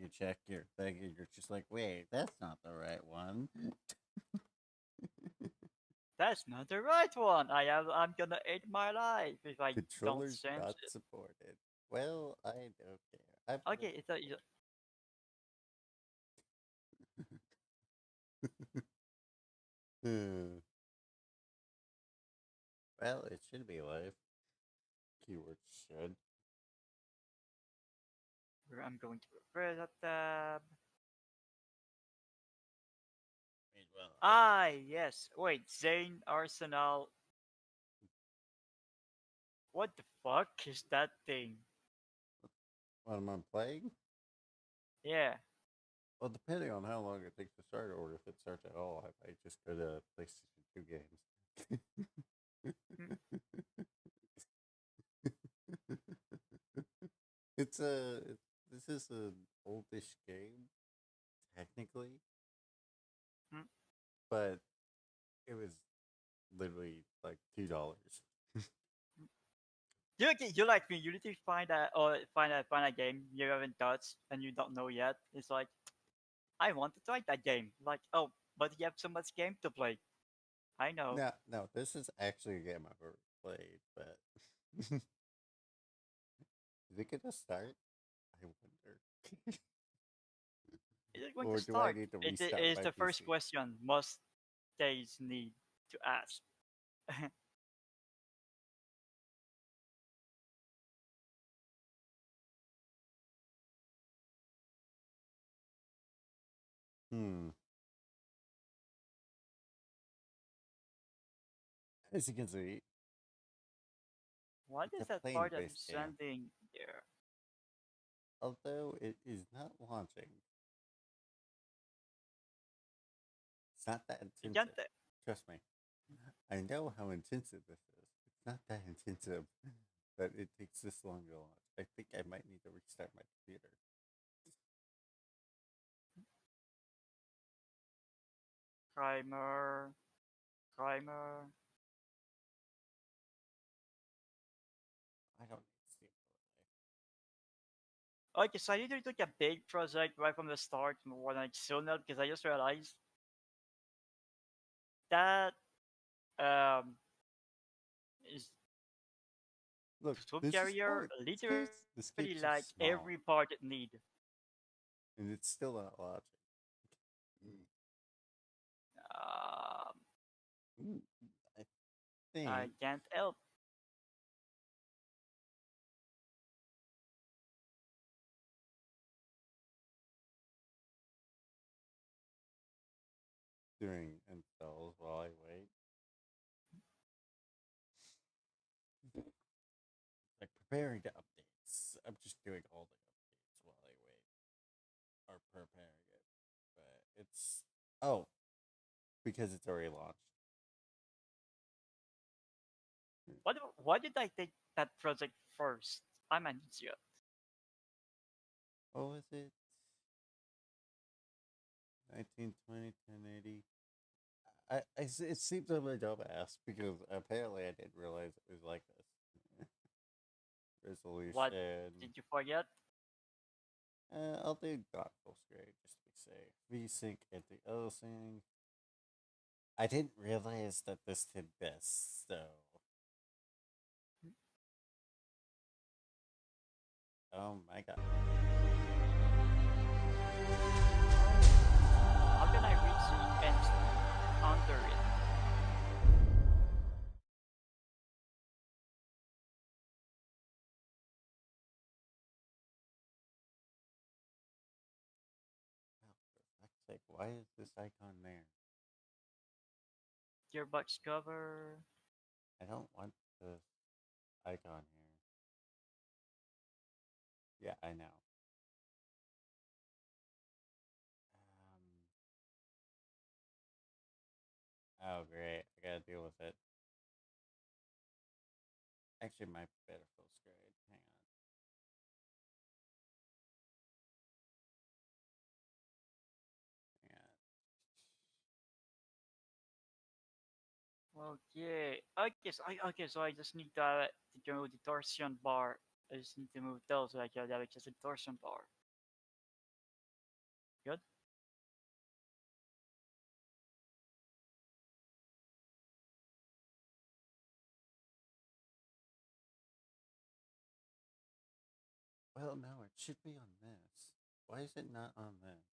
you check your thing and you're just like, wait, that's not the right one. That's not the right one. I'm gonna eat my life if I don't Controllers sense not it. supported. Well, I don't care. I've Okay, lived Hmm. Well, it should be life. Keyword should. I'm going to refresh that tab. Wait, well, Ah, yes. Wait, Zane Arsenal. What the fuck is that thing? what am I playing? Yeah. Well, depending on how long it takes to start, or if it starts at all, I might just go to PlayStation 2 games. Hmm. it's a. This is an oldish game, technically, Hmm. but it was literally like $2. You like me. You need to find a or find a game you haven't touched and you don't know yet. It's like I want to try that game. Like oh, but you have so much game to play. I know. No, no, this is actually a game I've already played, but is it gonna start? I wonder. Is it going to Or do I start? need to It restart is my the first PC? question most days need to ask. Hmm. As you can see, What it's is a that plane part I'm based game. sending there? Although it is not launching, it's not that intensive. Gigante. Trust me. I know how intensive this is. It's not that intensive that it takes this long to launch. I think I might need to restart my computer. Primer. Primer. I don't need Steam Okay, so I either took a big project right from the start when I soon up because I just realized that um is Look, tube this is carrier fine. literally This like game's just every small, part it need. and it's still not launching. Mm. Um, Mm, I I think can't help. doing installs while I wait. Like preparing to updates. I'm just doing all the updates while I wait, or preparing it. But it's oh, because it's already launched. Why did I take that project first? I'm an idiot. What was it? 1920, 1080. It seems I'm a dumbass because apparently I didn't realize it was like this. What Resolution. did you forget? I'll do not full screen just to be safe. VSync and the other thing. I didn't realize that this did this, so. Oh my god. How can I reach the end under it? Oh, for fuck's sake, why is this icon there? Gearbox cover. I don't want this icon here. Yeah, I know. Oh great, I gotta deal with it. Actually, my better full screen. Hang on. Hang on. Okay. Okay, so I just need to move the torsion bar. I just need to move those so I can have access to the torsion bar. Good. Well, no, it should be on this. Why is it not on this?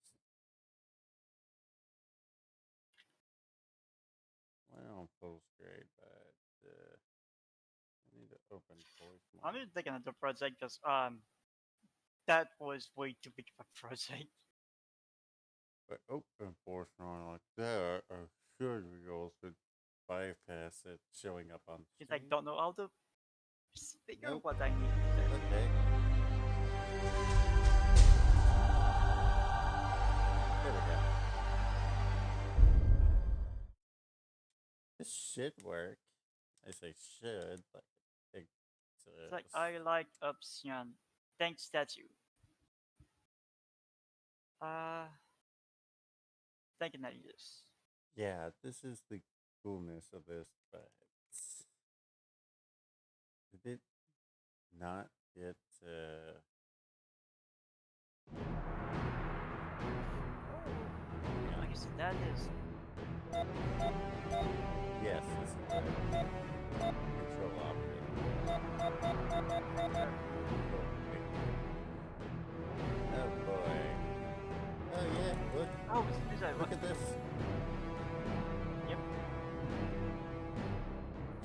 Went on full screen, but I need to open voice I'm more. gonna take another project because that was way too big of a project. But open voice more like that, I should be able to bypass it showing up on Because I screen. don't know how to figure Nope. what I need to do. Okay. There we go. This should work. I say should, like it It's like exists. I like option. Thanks statue. Uh, thank you, Narius. Yeah, this is the coolness of this, but did it not get I guess that is. yes, this is the control option. Oh boy. Oh yeah, look. Oh, is that Look at this. Yep.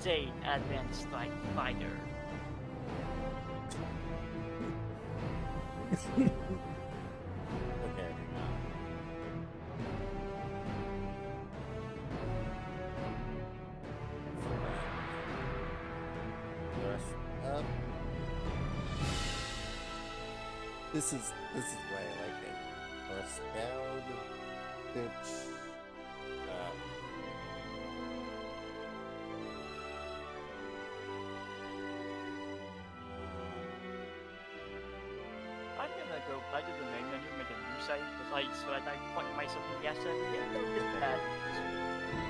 Jade Advanced Strike Fighter. Okay, hang on. Thrust up. This is why I like it. Thrust down, pitch up. I'm gonna go back to the main menu, make a new save, because I swear I fucked myself in JASF again. Don't get that.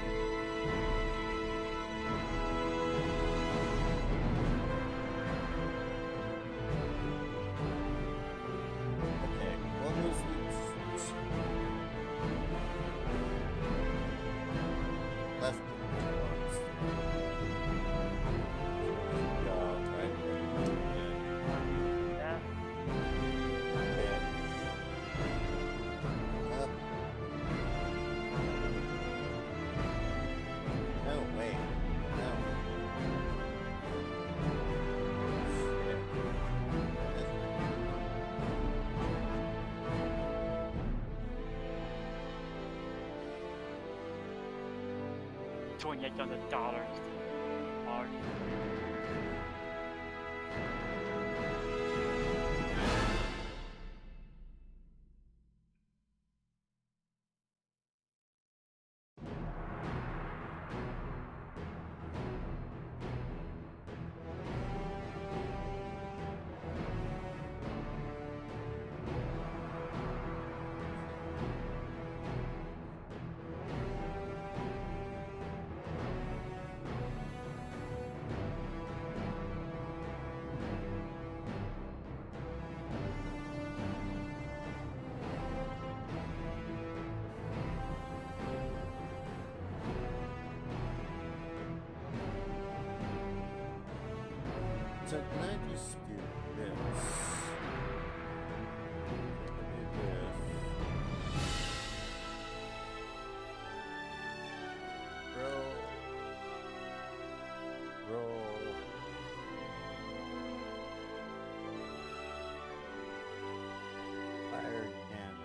Okay, what was the left ones? Right. Yeah. Up. No, wait. No. $2,800. Hard. So can I just do this? Do this. Roll. Roll. Fire cannon.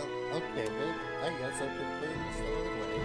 Well, okay, then I guess I've been playing this the wrong way.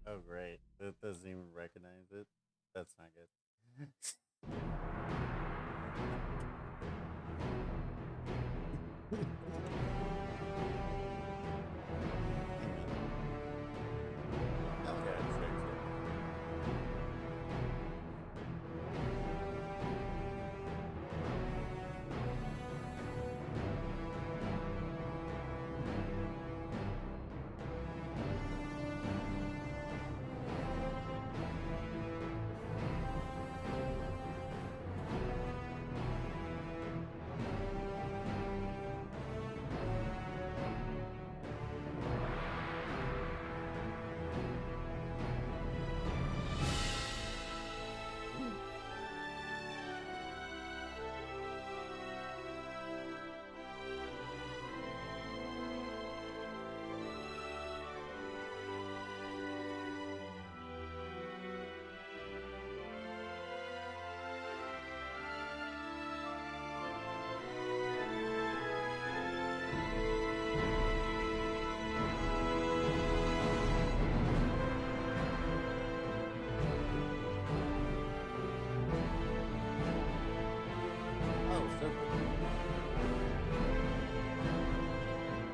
Oh, great. It doesn't even recognize it. That's not good. Okay, fix it. Oh, so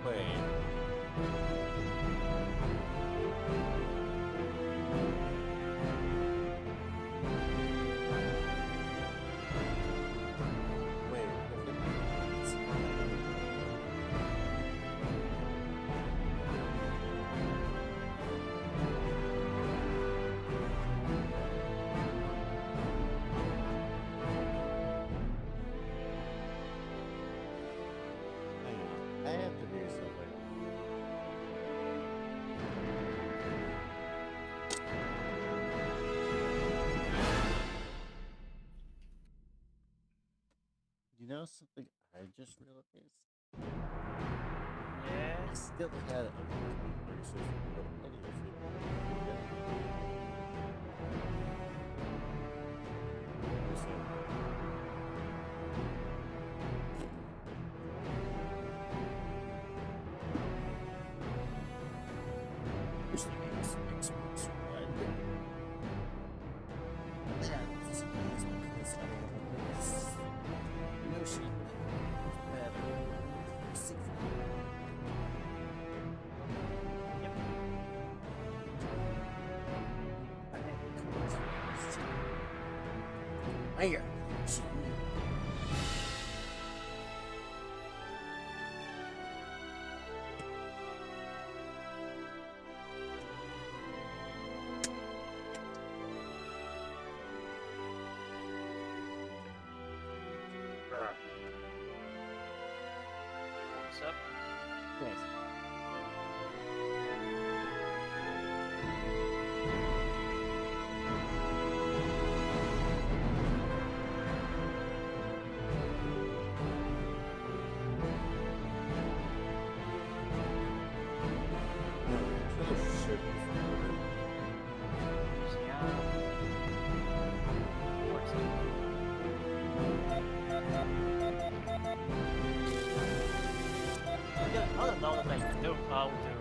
wait. Wait, does it- hang on. I have to do something. You know something I just realized? I Yes. still had a working versus Xbox One. That's because I have no shit better. Yep. Here. What's up? Yes. What's up? Yeah, I don't know that I know how to.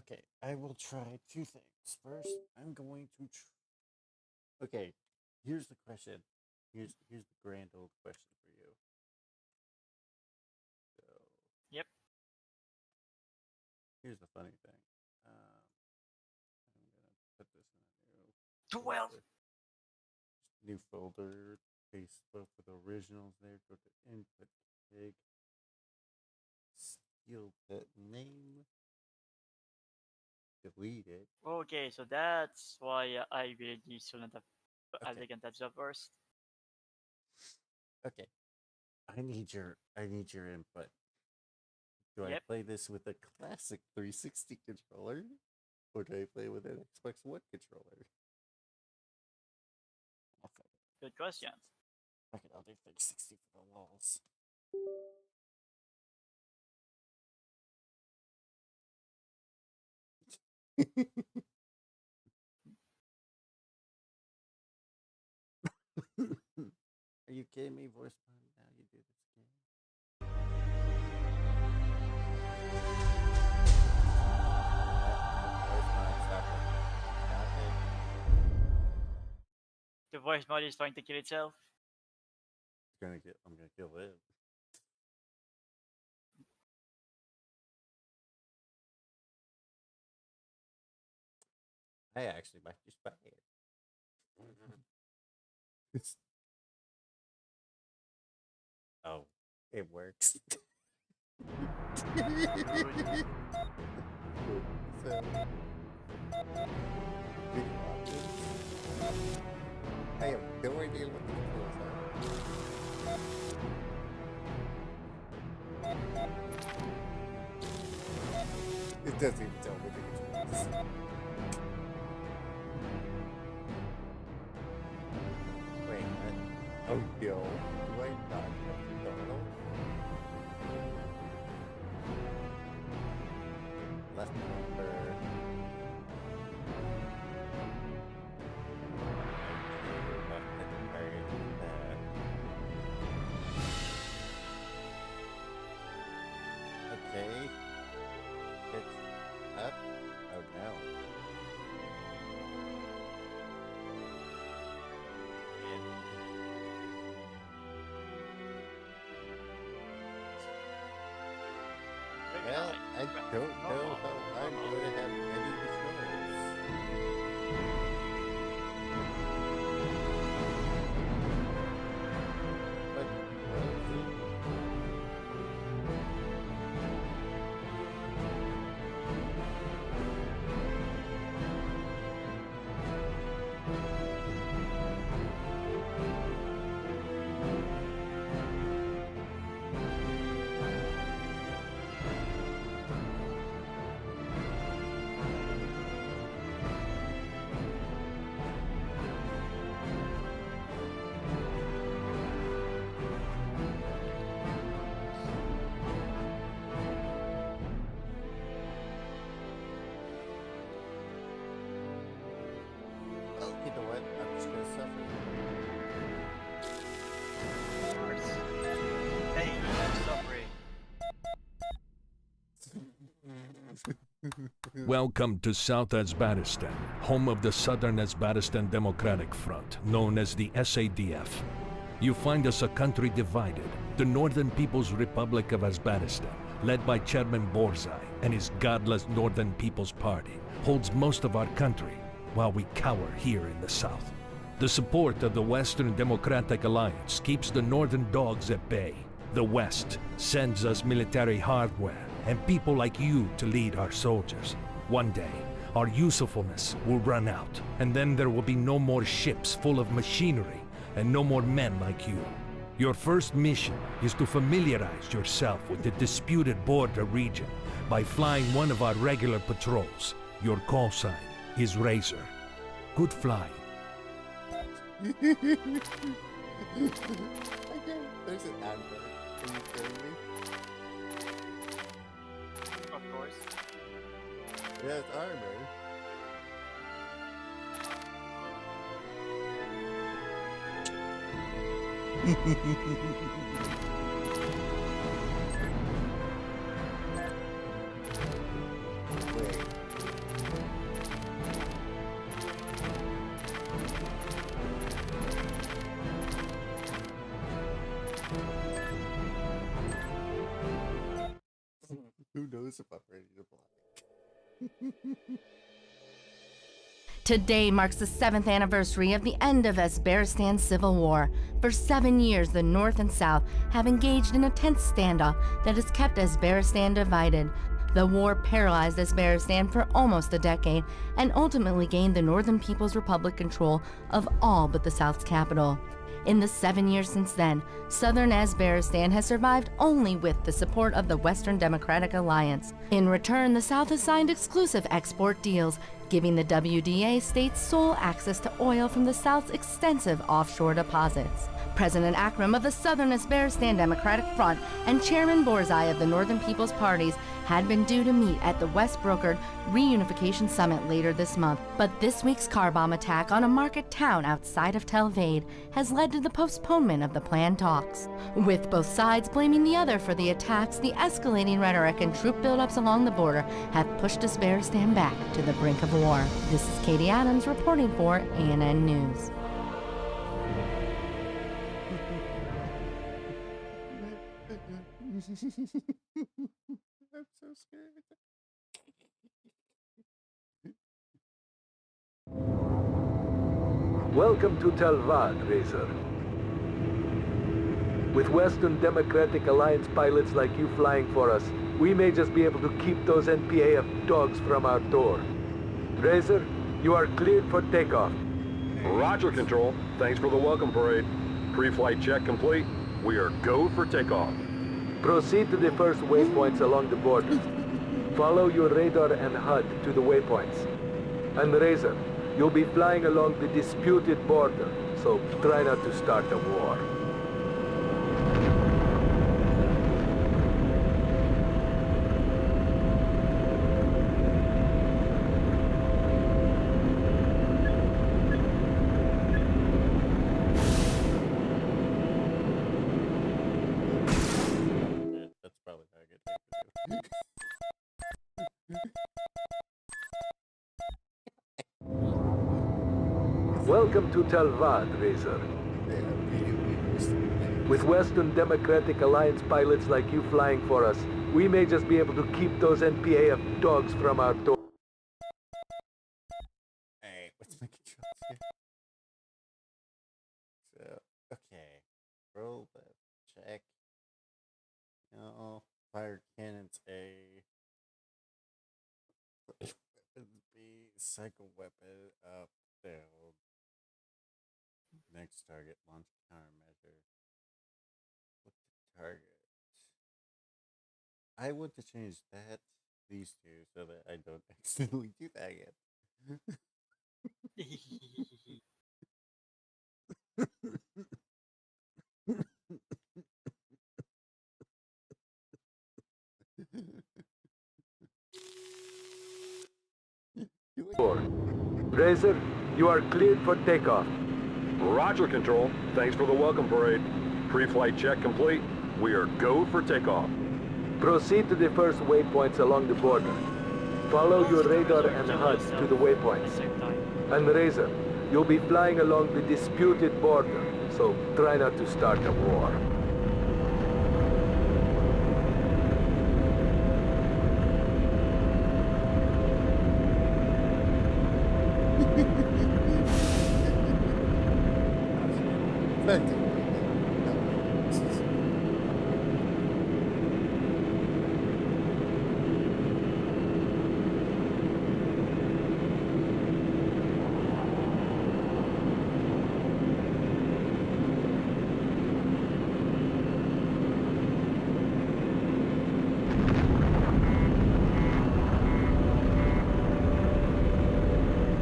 Okay, I will try two things. First, I'm going to. Okay, here's the question. Here's the grand old question for you. So Yep. here's the funny thing. I'm gonna put this in a new 12. folder. New folder. Paste both of the originals there. Go to input config. Steal that name. Delete it. Okay, so that's why I really shouldn't have Okay. elegant at the first. Okay. I need your input. Do I Yep. play this with a classic 360 controller? Or do I play with an Xbox One controller? Good question. Okay, I'll do 360 for the walls. Are you kidding me, voice mod? Now you do this again. Voice mod, stop it. Stop it. The voice mod is trying to kill itself. I'm gonna kill it. I actually might just buy it. Oh, it works. So, big options. I have no idea what the controls are. It doesn't even tell me the controls. Wait, what? Oh no. Do I not have the toggle? Left bumper. Okay. It's up. Oh no. Well, I don't know how I'm going to have any controls. But, oh, you know what? I'm just going to suffer. Of course. Pain and suffering. Welcome to South Azbaristan, home of the Southern Azbaristan Democratic Front, known as the SADF. You find us a country divided. The Northern People's Republic of Azbaristan, led by Chairman Borzai and his godless Northern People's Party, holds most of our country, while we cower here in the South. The support of the Western Democratic Alliance keeps the Northern dogs at bay. The West sends us military hardware and people like you to lead our soldiers. One day, our usefulness will run out, and then there will be no more ships full of machinery and no more men like you. Your first mission is to familiarize yourself with the disputed border region by flying one of our regular patrols. Your call sign is Razor. Good flying. There's an advert. Are you kidding me? Of course. Yeah, it's armor. Wait. Who knows if I'm ready to block? Today marks the 7th anniversary of the end of Azbaristan's civil war. For 7 years, the North and South have engaged in a tense standoff that has kept Azbaristan divided. The war paralyzed Azbaristan for almost a decade and ultimately gained the Northern People's Republic control of all but the South's capital. In the 7 years since then, Southern Azbaristan has survived only with the support of the Western Democratic Alliance. In return, the South has signed exclusive export deals, giving the WDA states sole access to oil from the South's extensive offshore deposits. President Akram of the Southern Azbaristan Democratic Front and Chairman Borzai of the Northern People's Parties had been due to meet at the West-brokered Reunification Summit later this month. But this week's car bomb attack on a market town outside of Tel Aviv has led to the postponement of the planned talks. With both sides blaming the other for the attacks, the escalating rhetoric and troop buildups along the border have pushed Azbaristan back to the brink of war. This is Katie Adams reporting for ANN News. I'm so scared. Welcome to Talvad, Razor. With Western Democratic Alliance pilots like you flying for us, we may just be able to keep those NPAF dogs from our door. Razor, you are cleared for takeoff. Roger, Control. Thanks for the welcome parade. Pre-flight check complete. We are go for takeoff. Proceed to the first waypoints along the border. Follow your radar and HUD to the waypoints. And Razor, you'll be flying along the disputed border, so try not to start a war. That's probably not a good thing to do. Welcome to Talvad, Razor. They immediately understood. With Western Democratic Alliance pilots like you flying for us, we may just be able to keep those NPAF dogs from our door. Hey, what's my controls here? So, okay. Roll the check. No. Fire cannons A. Weapons B. Cycle weapon up. Down. Next target. Launch countermeasure. Look to target. I want to change these two, so that I don't accidentally do that again. Razor, you are cleared for takeoff. Roger, Control. Thanks for the welcome parade. Pre-flight check complete. We are go for takeoff. Proceed to the first waypoints along the border. Follow your radar and HUD to the waypoints. And Razor, you'll be flying along the disputed border, so try not to start a war.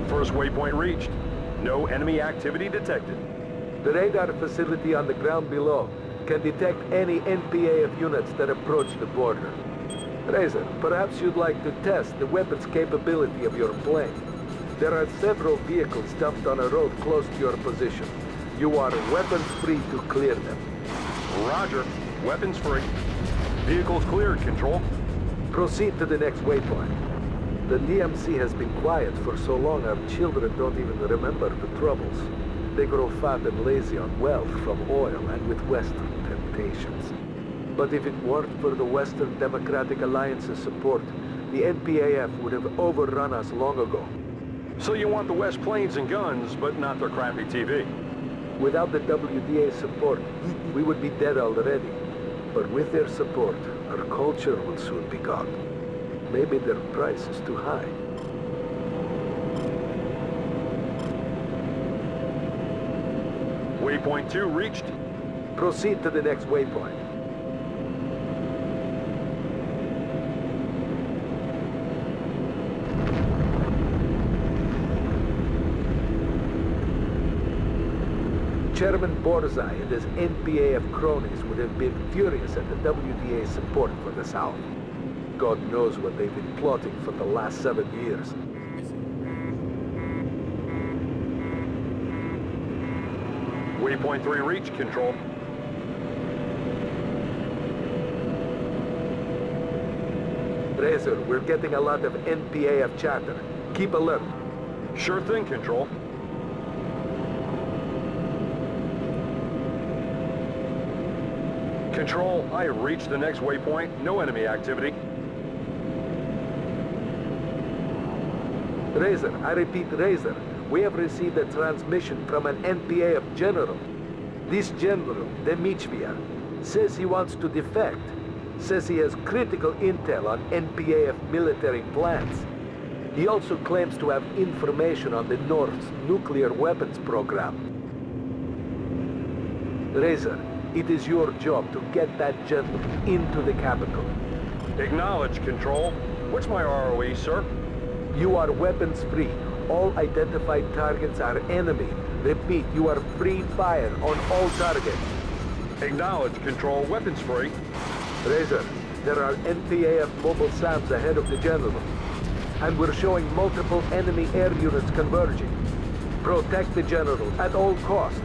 First waypoint reached. No enemy activity detected. The radar facility on the ground below can detect any NPAF units that approach the border. Razor, perhaps you'd like to test the weapons capability of your plane. There are several vehicles dumped on a road close to your position. You are weapons free to clear them. Roger. Weapons free. Vehicles cleared, Control. Proceed to the next waypoint. The DMC has been quiet for so long our children don't even remember the troubles. They grow fat and lazy on wealth from oil and with Western temptations. But if it weren't for the Western Democratic Alliance's support, the NPAF would have overrun us long ago. So you want the West planes and guns, but not their crappy TV? Without the WDA's support, we would be dead already. But with their support, our culture will soon be gone. Maybe their price is too high. Waypoint 2 reached. Proceed to the next waypoint. Chairman Borzai and his NPAF cronies would have been furious at the WDA's support for the South. God knows what they've been plotting for the last 7 years. Waypoint 3 reached, Control. Razor, we're getting a lot of NPAF chatter. Keep alert. Sure thing, Control. Control, I have reached the next waypoint. No enemy activity. Razor, I repeat, Razor. We have received a transmission from an NPAF general. This general, Demichvia, says he wants to defect. Says he has critical intel on NPAF military plans. He also claims to have information on the North's nuclear weapons program. Razor, it is your job to get that general into the capital. Acknowledge, Control. What's my ROE, sir? You are weapons free. All identified targets are enemy. Repeat, you are free fire on all targets. Acknowledge, Control. Weapons free. Razor, there are NPAF mobile SAMs ahead of the general. And we're showing multiple enemy air units converging. Protect the general at all costs.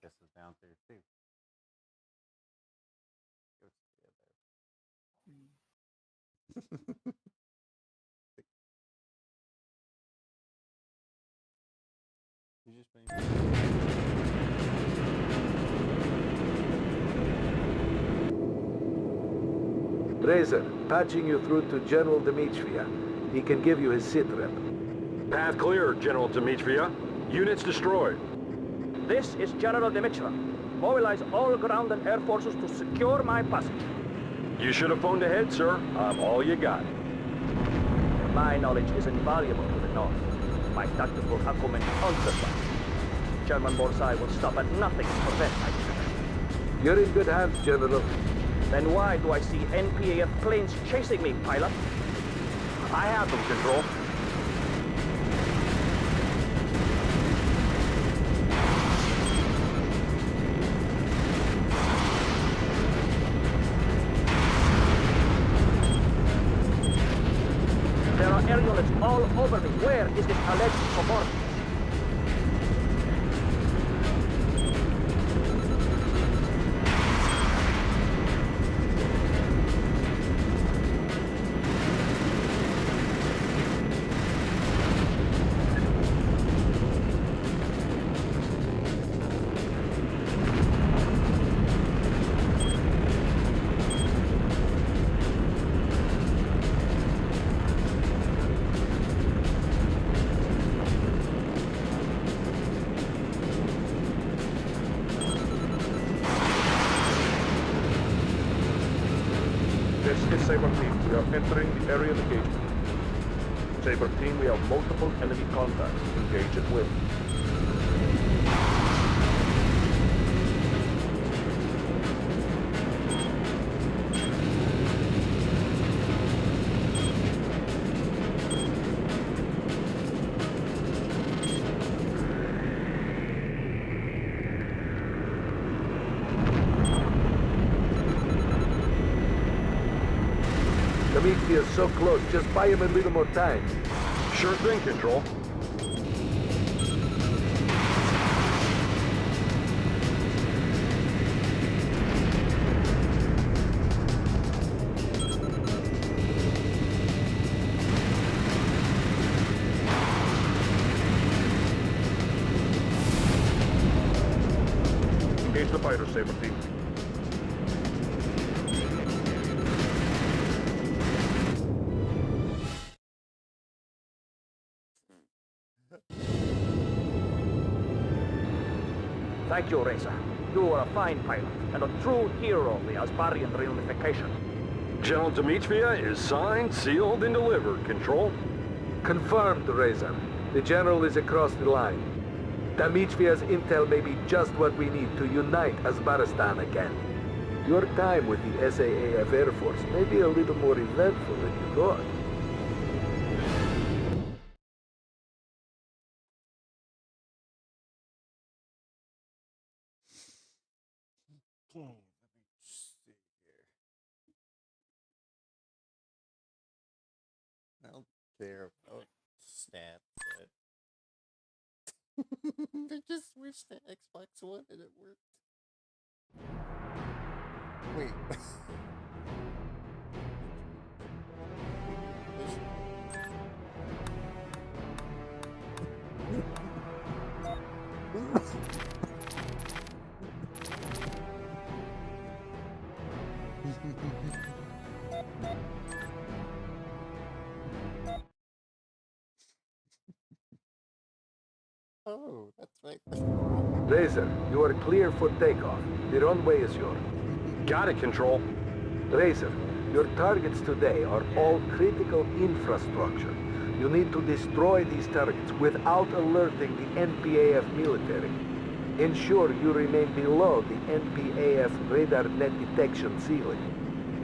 This is down there too. You just Razor, patching you through to General Demichvia. He can give you his sit rep. Path clear, General Dimitrija. Units destroyed. This is General Dimitrov. Mobilize all ground and air forces to secure my passage. You should have phoned ahead, sir. I'm all you got. My knowledge is invaluable to the North. My tactical acumen unsurpassed. Chairman Borzai will stop at nothing to prevent my defeat. You're in good hands, General. Then why do I see NPAF planes chasing me, pilot? I have them, Control. There are air units all over me. Where is this alleged support? This is Saber Team. We are entering the area of engagement. Saber Team, we have multiple enemy contacts. Engage at will. Dimitri is so close, just buy him a little more time. Sure thing, Control. Engage the fighter, Saber team. Thank you, Razor. You are a fine pilot, and a true hero of the Asbarian reunification. General Dimitrija is signed, sealed, and delivered, Control. Confirmed, Razor. The General is across the line. Dimitriev's intel may be just what we need to unite Asbaristan again. Your time with the SAAF Air Force may be a little more eventful than you thought. Okay, let me see here. I don't care about stats. I just wish the Xbox One and it worked. Wait. Oh, that's right. Razor, you are clear for takeoff. The runway is yours. Got it, Control. Razor, your targets today are all critical infrastructure. You need to destroy these targets without alerting the NPAF military. Ensure you remain below the NPAF radar net detection ceiling.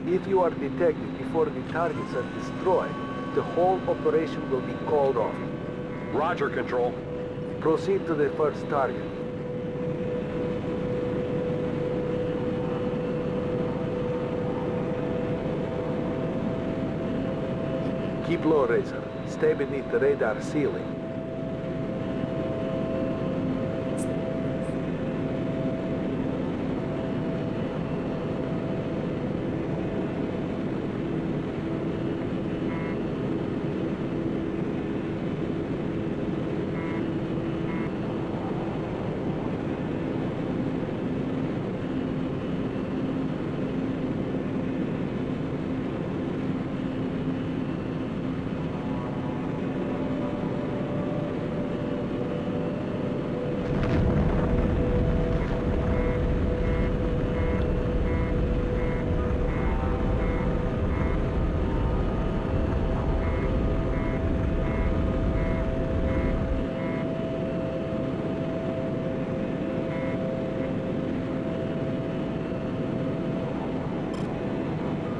If you are detected before the targets are destroyed, the whole operation will be called off. Roger, Control. Proceed to the first target. Keep low, Razor. Stay beneath the radar ceiling.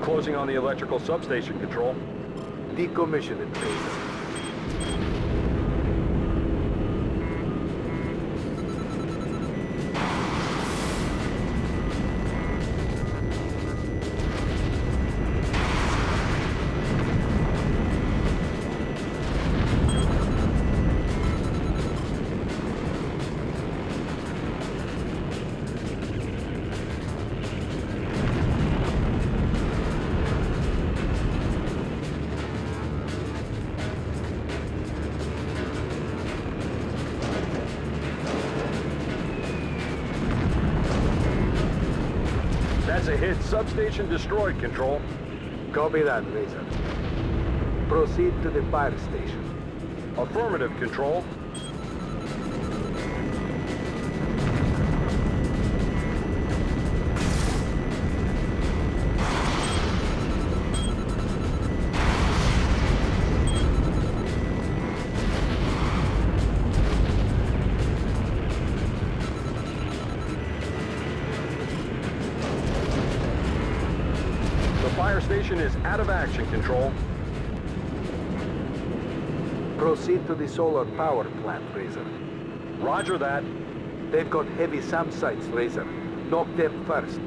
Closing on the electrical substation, Control. Decommission it, Razor. That's a hit. Substation destroyed, Control. Copy that, Razor. Proceed to the fire station. Affirmative, Control. Fire station is out of action, Control. Proceed to the solar power plant, Razor. Roger that. They've got heavy SAM sites, Razor. Knock them first.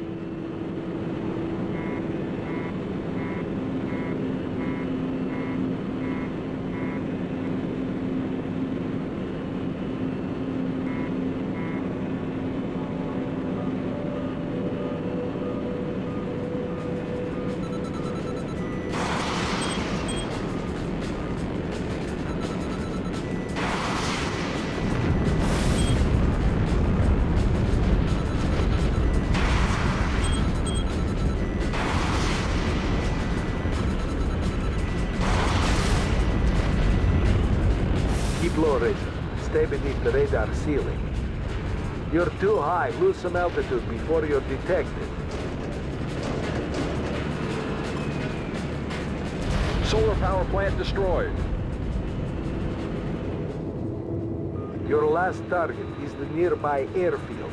Keep low, Razor. Stay beneath the radar ceiling. You're too high. Lose some altitude before you're detected. Solar power plant destroyed. Your last target is the nearby airfield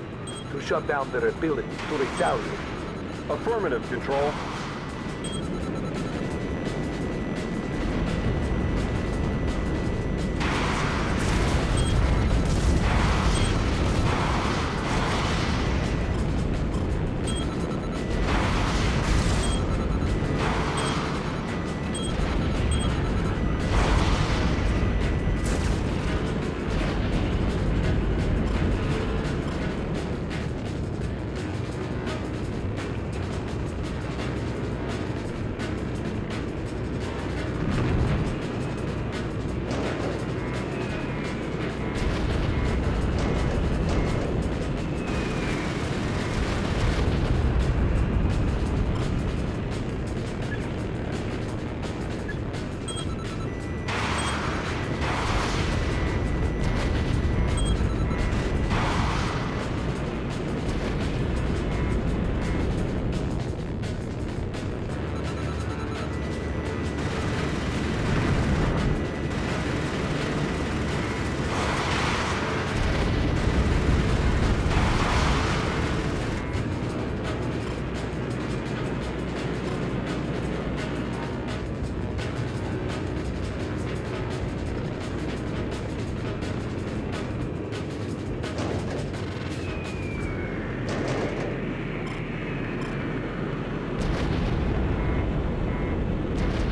to shut down their ability to retaliate. Affirmative, Control.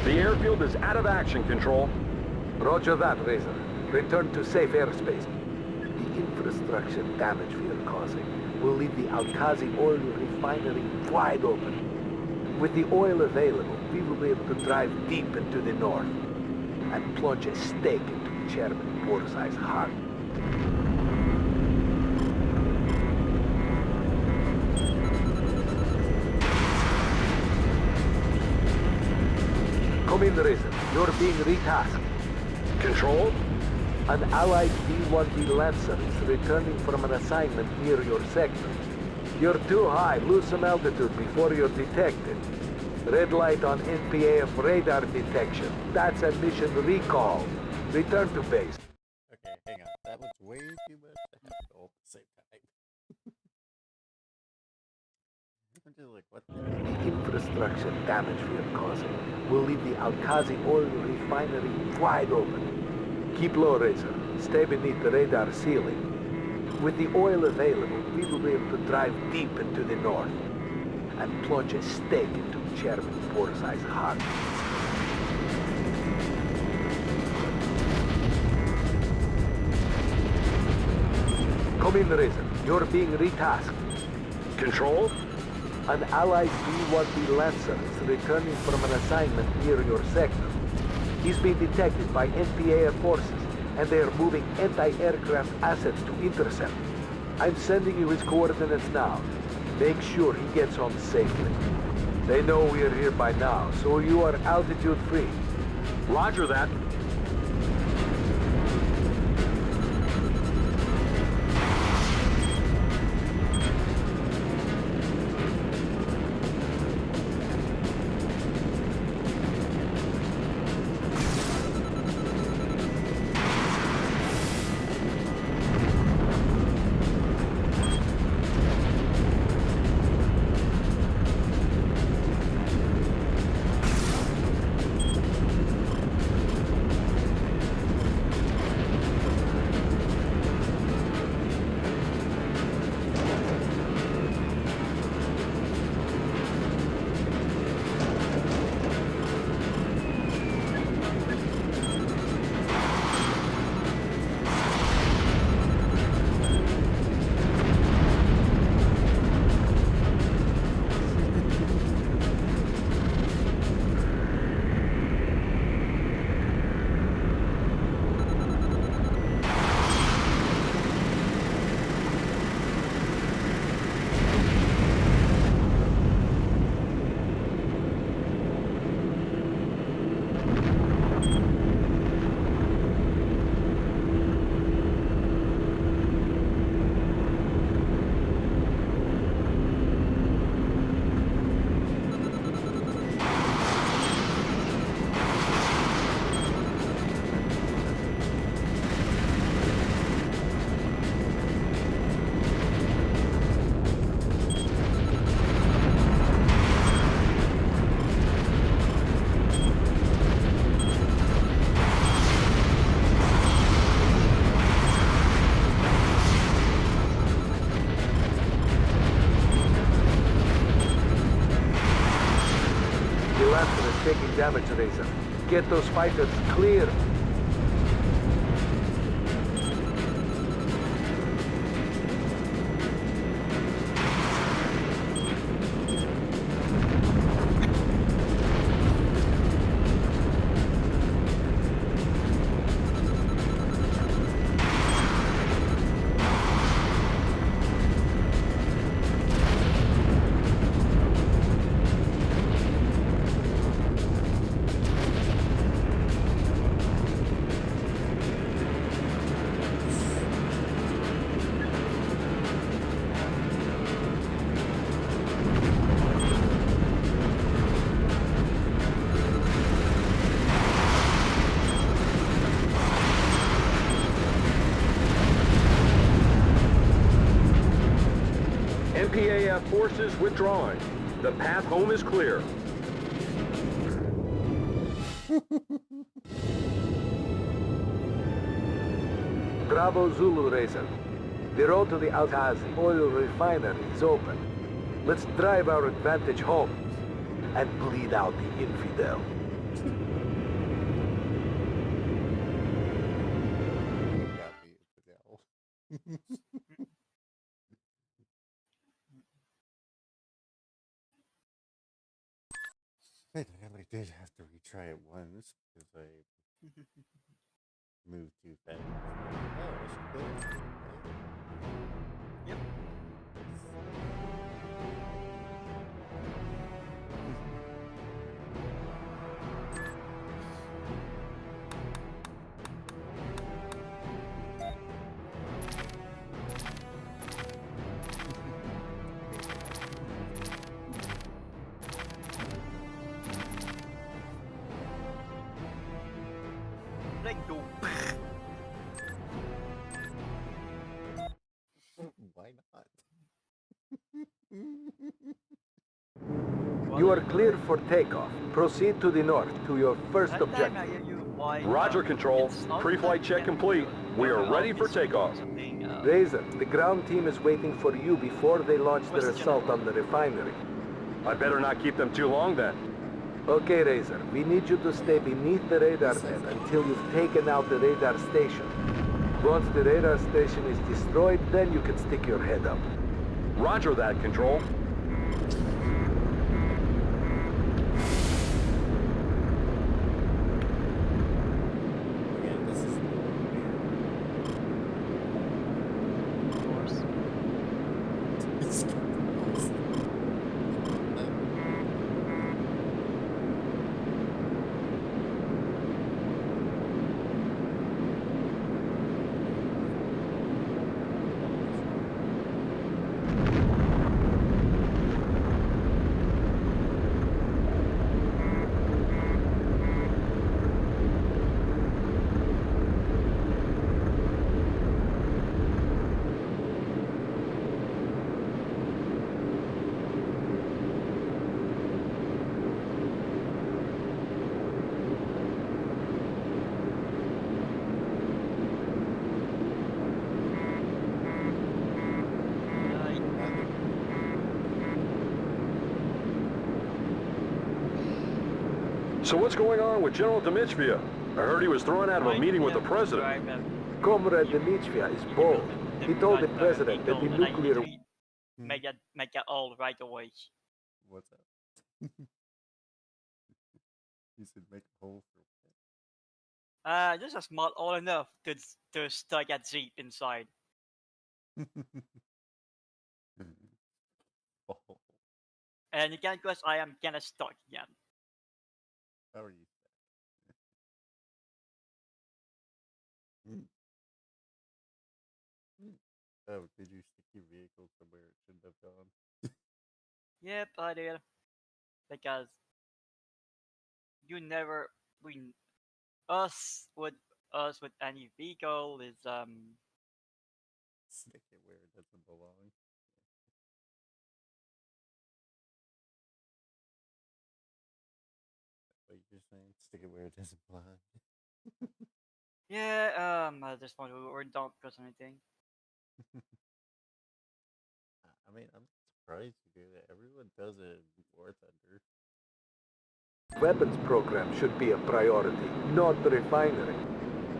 The airfield is out of action, Control. Roger that, Razor. Return to safe airspace. The infrastructure damage we are causing will leave the Al-Qazi oil refinery wide open. With the oil available, we will be able to drive deep into the north and plunge a stake into Chairman Borsai's heart. Come in, Razor. You're being retasked. Control? An allied B-1B Lancer is returning from an assignment near your sector. You're too high. Lose some altitude before you're detected. Red light on NPAF radar detection. That's a mission recall. Return to base. Okay, hang on. That was way too much to happen all at the same time. I'm just like, what the The infrastructure damage we are causing will leave the Al-Qazi oil refinery wide open. Keep low, Razor. Stay beneath the radar ceiling. With the oil available, we will be able to drive deep into the north and plunge a stake into Chairman Borsai's heart. Come in, Razor. You're being retasked. Control? An allied B-1B Lancer is returning from an assignment near your sector. He's been detected by NPAF forces, and they are moving anti-aircraft assets to intercept. I'm sending you his coordinates now. Make sure he gets home safely. They know we are here by now, so you are altitude free. Roger that. damage, Razor. Get those fighters clear. MPAF forces withdrawing. The path home is clear. Bravo Zulu, Razor. The road to the Alhazi oil refinery is open. Let's drive our advantage home and bleed out the infidel. Got me infidel. I really did have to retry it once because I moved too fast. Oh, I should go. Yep. Let go. Why not? You are clear for takeoff. Proceed to the north to your first That time I objective. hear you why, Roger, Control. it's not Pre-flight that check can complete. We are go ready out for this week or takeoff. something, Razor, the ground team is waiting for you before they launch their Question. assault on the refinery. I better not keep them too long then. Okay, Razor, we need you to stay beneath the radar net until you've taken out the radar station. Once the radar station is destroyed, then you can stick your head up. Roger that, Control. Again, this is of course. it's gross. So what's going on with General Dmitriev? I heard he was thrown out of a meeting with the president. Comrade Dmitriev is bold. He told the president that the nuclear... Make it all right away. What's up? You said make a hole for Just a small all enough to stuck a jeep inside. what? Oh, And you can't guess I am kinda stuck again. how are you? Mm. Mm. Oh, did you stick your vehicle somewhere it shouldn't have gone? Yep, I did. Because you never we us with any vehicle is Stick it where it doesn't belong. What you're saying? Stick it where it doesn't belong. yeah, I just want to or don't press anything. I mean, I'm surprised you do that. Everyone does it in War Thunder. Weapons program should be a priority, not the refinery.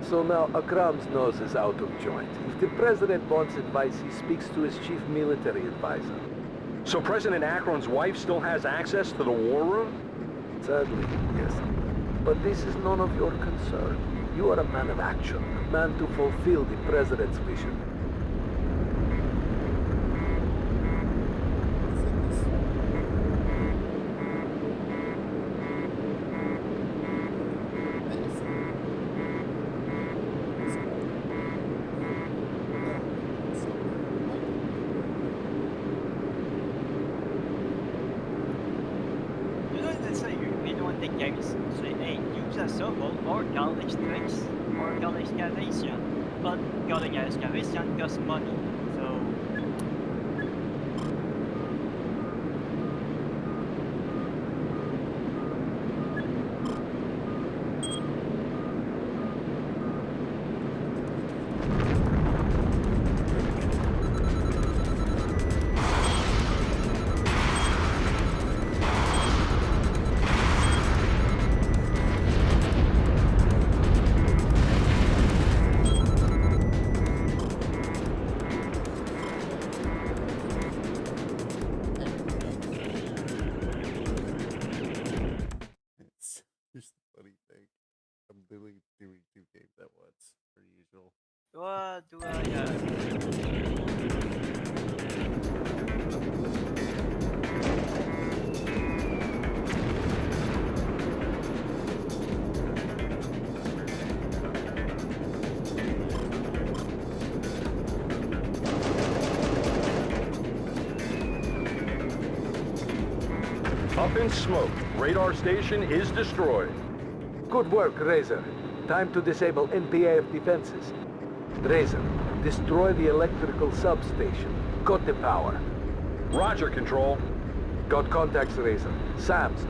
So now Akram's nose is out of joint. If the president wants advice, he speaks to his chief military advisor. So President Akron's wife still has access to the war room? Sadly, yes. But this is none of your concern. You are a man of action, a man to fulfill the president's vision. You know, they say you don't want the games, say, hey, use a server or college tricks or college excavation. But college excavation costs money, so It's just a funny thing. I'm literally doing 2 games at once, per usual. what do I Up in smoke. Radar station is destroyed. Good work, Razor. Time to disable NPAF defenses. Razor, destroy the electrical substation. Cut the power. Roger, Control. Got contacts, Razor. Sam's.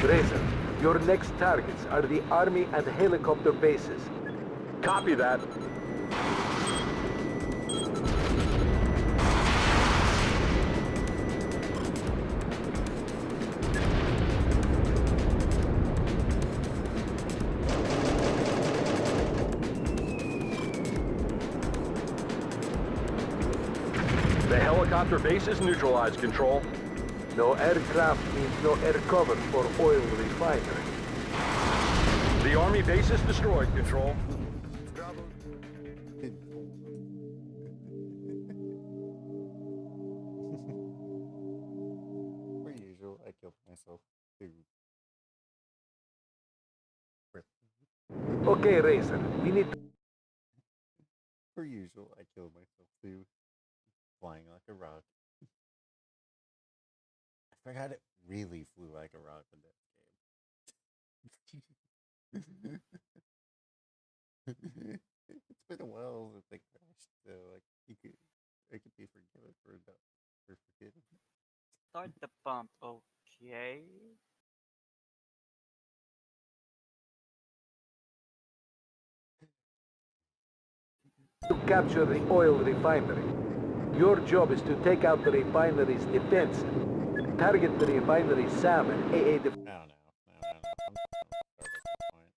Razor, your next targets are the Army and helicopter bases. Copy that. The helicopter base is neutralized, Control. No aircraft means no air cover for oil refinery. The Army base is destroyed, Control. Per usual, I killed myself too. Okay, Razor, we need to... Per usual, I killed myself too. Flying like a rock. I forgot it really flew like a rock in that game. It's been a while since they crashed, so like I could be forgiven for forgetting. start the pump? Okay. to capture the oil refinery. Your job is to take out the refinery's defense. Target the refinery's SAM and AA I don't know. I'm start at this point.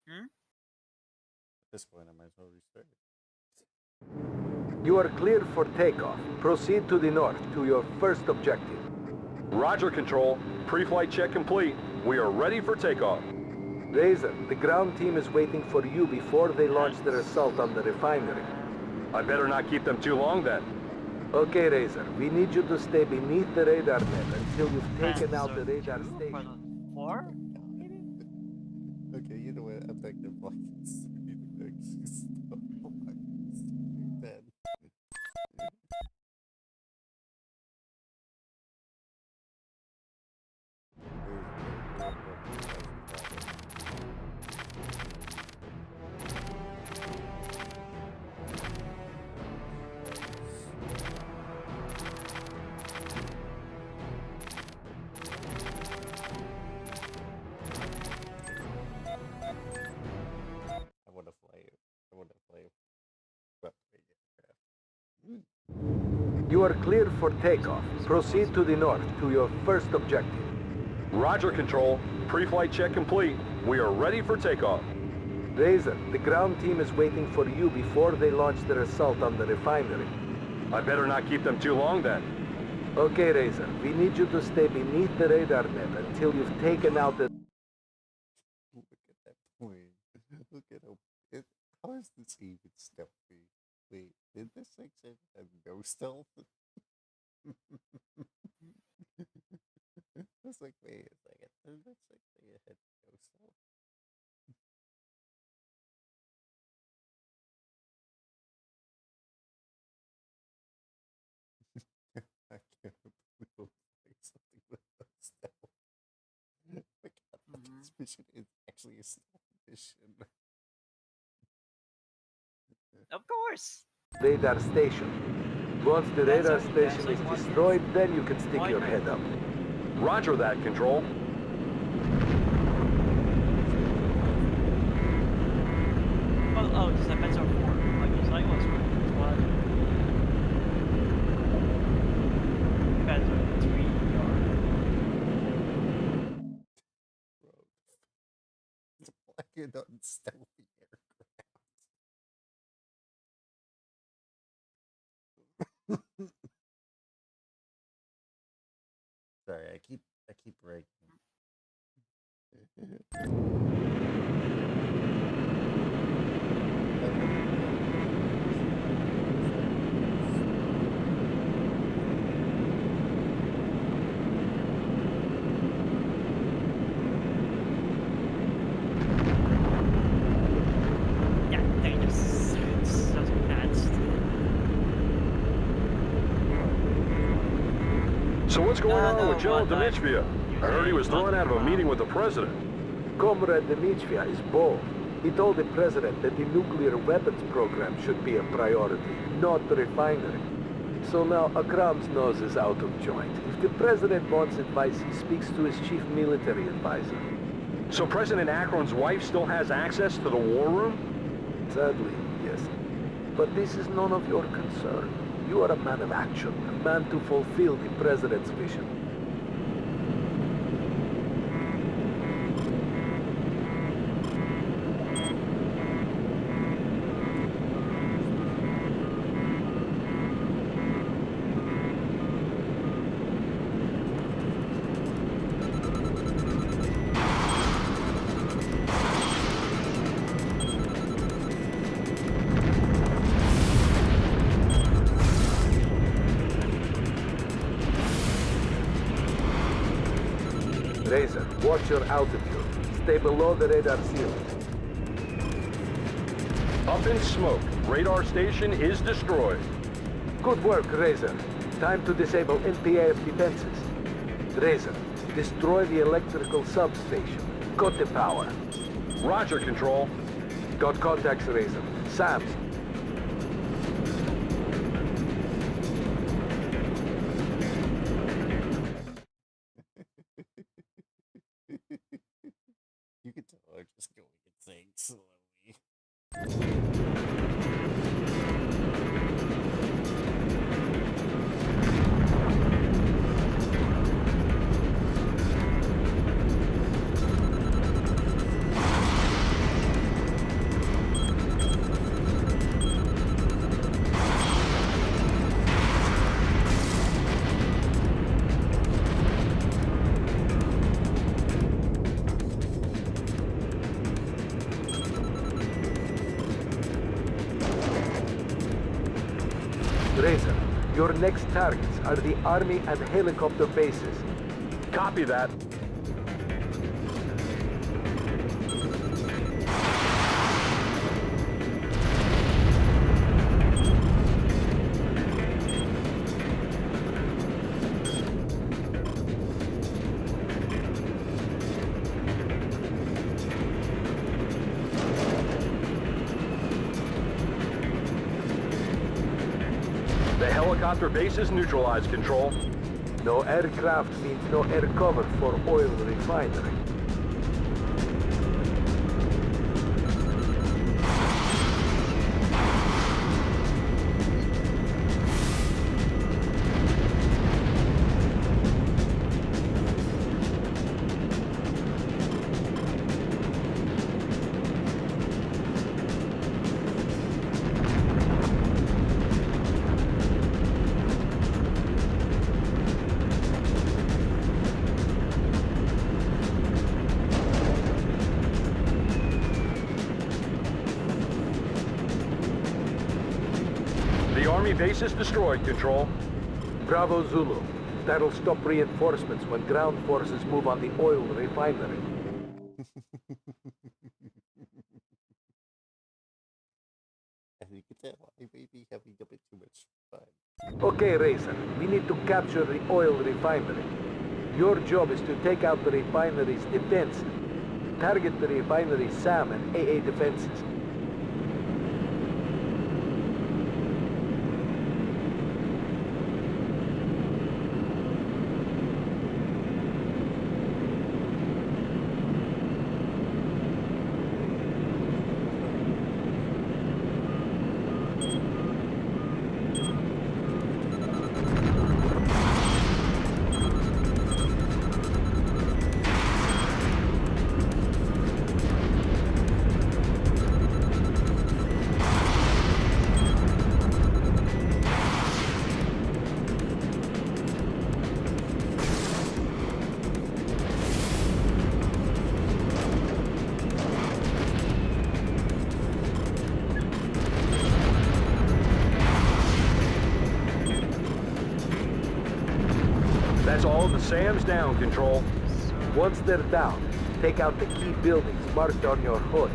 Hmm? At this point, I might as well restart. You are cleared for takeoff. Proceed to the north to your first objective. Roger, Control. Pre-flight check complete. We are ready for takeoff. Razor, the ground team is waiting for you before they launch their assault on the refinery. I better not keep them too long then. Okay, Razor. We need you to stay beneath the radar net until you've taken out the radar Two, station. 4, maybe? Okay, you know what? Effective license. Dead. I want to fly it. I want to fly it. You are cleared for takeoff. Proceed to the north to your first objective. Roger, Control. Pre-flight check complete. We are ready for takeoff. Razor, the ground team is waiting for you before they launch their assault on the refinery. I better not keep them too long then. Okay, Razor. We need you to stay beneath the radar net until you've taken out the... Look at that plane. Look at how is this even stealthy? Wait, did this section have no stealth? It's like, wait a second. Did this section had no stealth? I can't believe I'm playing something with no stealth. I forgot that this mission is actually a stealth mission. Of course! radar station. Once the That's radar okay, station that's is like destroyed, then you can stick Why your not? head up. Roger that, Control. Oh, just depends on 4. Like you said, was what? Depends on 3 Bro. Like you're not stealthy aircraft. Sorry, I keep breaking. Yeah, they just it's such a bad So what's going on No, with General what I- Dmitriev? I heard he was thrown out of a meeting with the president. Comrade Dmitriev is bold. He told the president that the nuclear weapons program should be a priority, not the refinery. So now Akram's nose is out of joint. If the president wants advice, he speaks to his chief military advisor. So President Akron's wife still has access to the war room? Sadly, yes. But this is none of your concern. You are a man of action, a man to fulfill the president's vision. Razor, watch your altitude. Stay below the radar ceiling. Up in smoke. Radar station is destroyed. Good work, Razor. Time to disable NPAF defenses. Razor, destroy the electrical substation. Cut the power. Roger, Control. Got contacts, Razor. Sams. You can tell I'm just going insane slowly. Your next targets are the Army and helicopter bases. Copy that. The helicopter base is neutralized, Control. No aircraft means no air cover for oil refinery. The Army base is destroyed, Control. Bravo Zulu. That'll stop reinforcements when ground forces move on the oil refinery. As you can tell, I may be having a bit too much fun. Okay, Racer. We need to capture the oil refinery. Your job is to take out the refinery's defenses. Target the refinery's SAM and AA defenses. That's all of the SAMs down, Control. Once they're down, take out the key buildings marked on your HUD.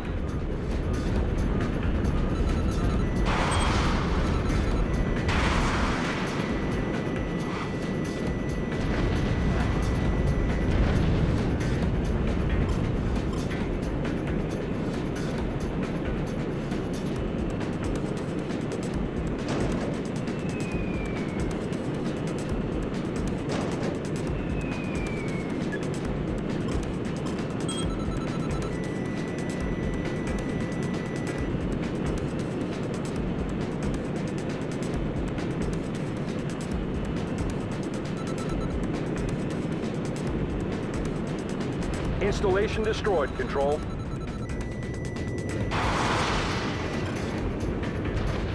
Installation destroyed, Control.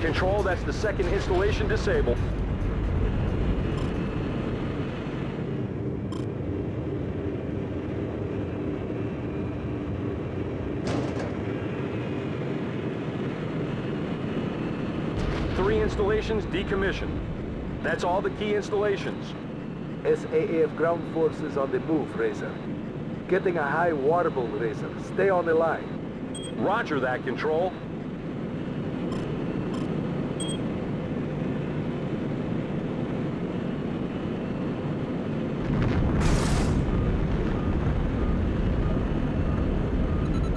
Control, that's the second installation disabled. Three installations decommissioned. That's all the key installations. SAAF ground forces on the move, Razor. Getting a high warble, Razor. Stay on the line. Roger that, Control.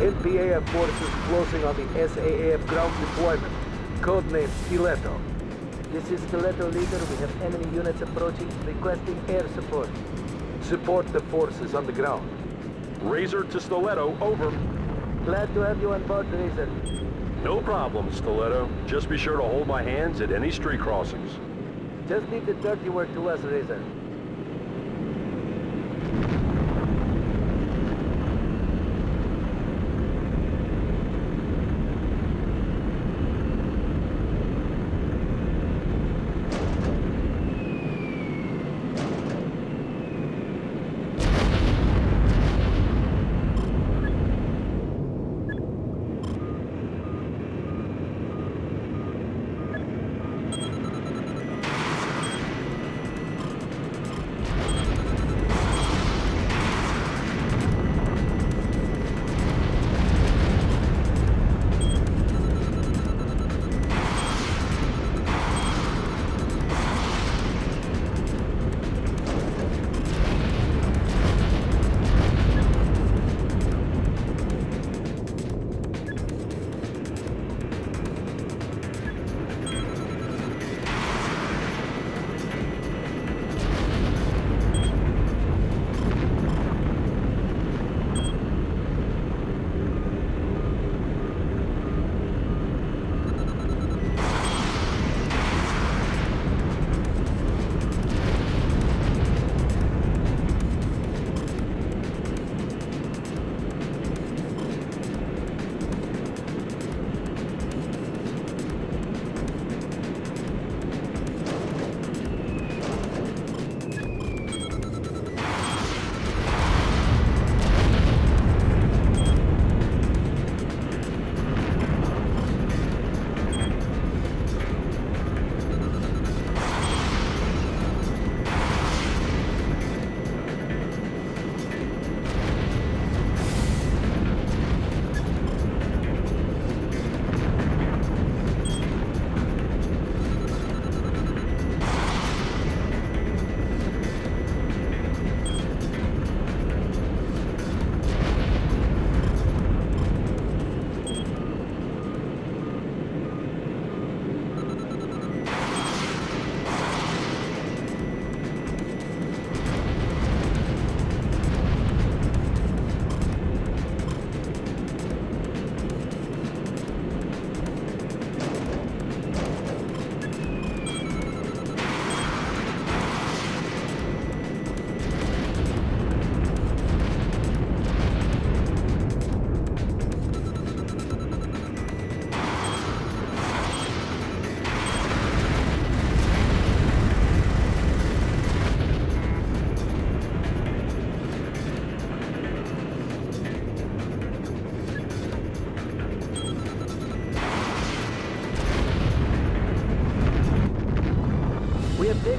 NPAF forces closing on the SAAF ground deployment. Codename Stiletto. This is Stiletto Leader. We have enemy units approaching, requesting air support. Support the forces on the ground. Razor to Stiletto, over. Glad to have you on board, Razor. No problem, Stiletto. Just be sure to hold my hands at any street crossings. Just leave the dirty work to us, Razor.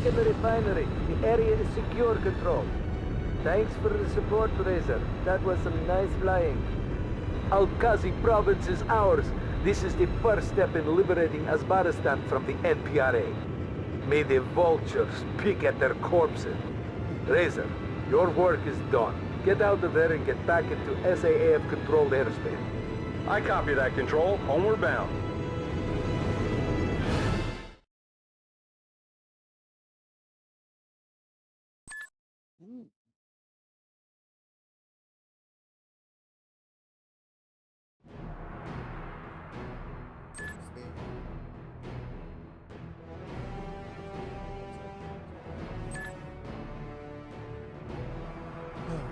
taken the refinery. The area is secure, Control. Thanks for the support, Razor. That was some nice flying. Al-Qazi province is ours. This is the first step in liberating Azbaristan from the NPRA. May the vultures pick at their corpses. Razor, your work is done. Get out of there and get back into SAAF-controlled airspace. I copy that, Control. Homeward bound. Mm.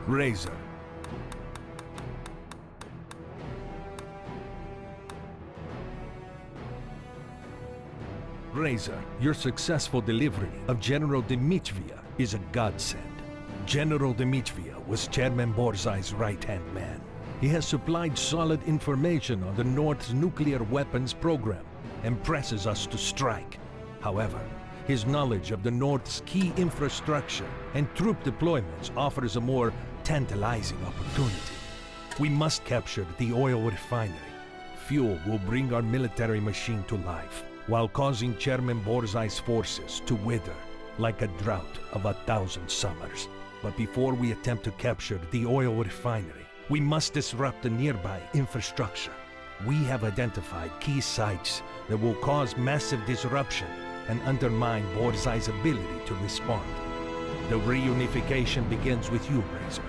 Razor. Razor, your successful delivery of General Dmitriev is a godsend. General Dmitriev was Chairman Borzai's right-hand man. He has supplied solid information on the North's nuclear weapons program and presses us to strike. However, his knowledge of the North's key infrastructure and troop deployments offers a more tantalizing opportunity. We must capture the oil refinery. Fuel will bring our military machine to life, while causing Chairman Borzai's forces to wither like a drought of 1,000 summers. But before we attempt to capture the oil refinery, we must disrupt the nearby infrastructure. We have identified key sites that will cause massive disruption and undermine Borzai's ability to respond. The reunification begins with you, Razor.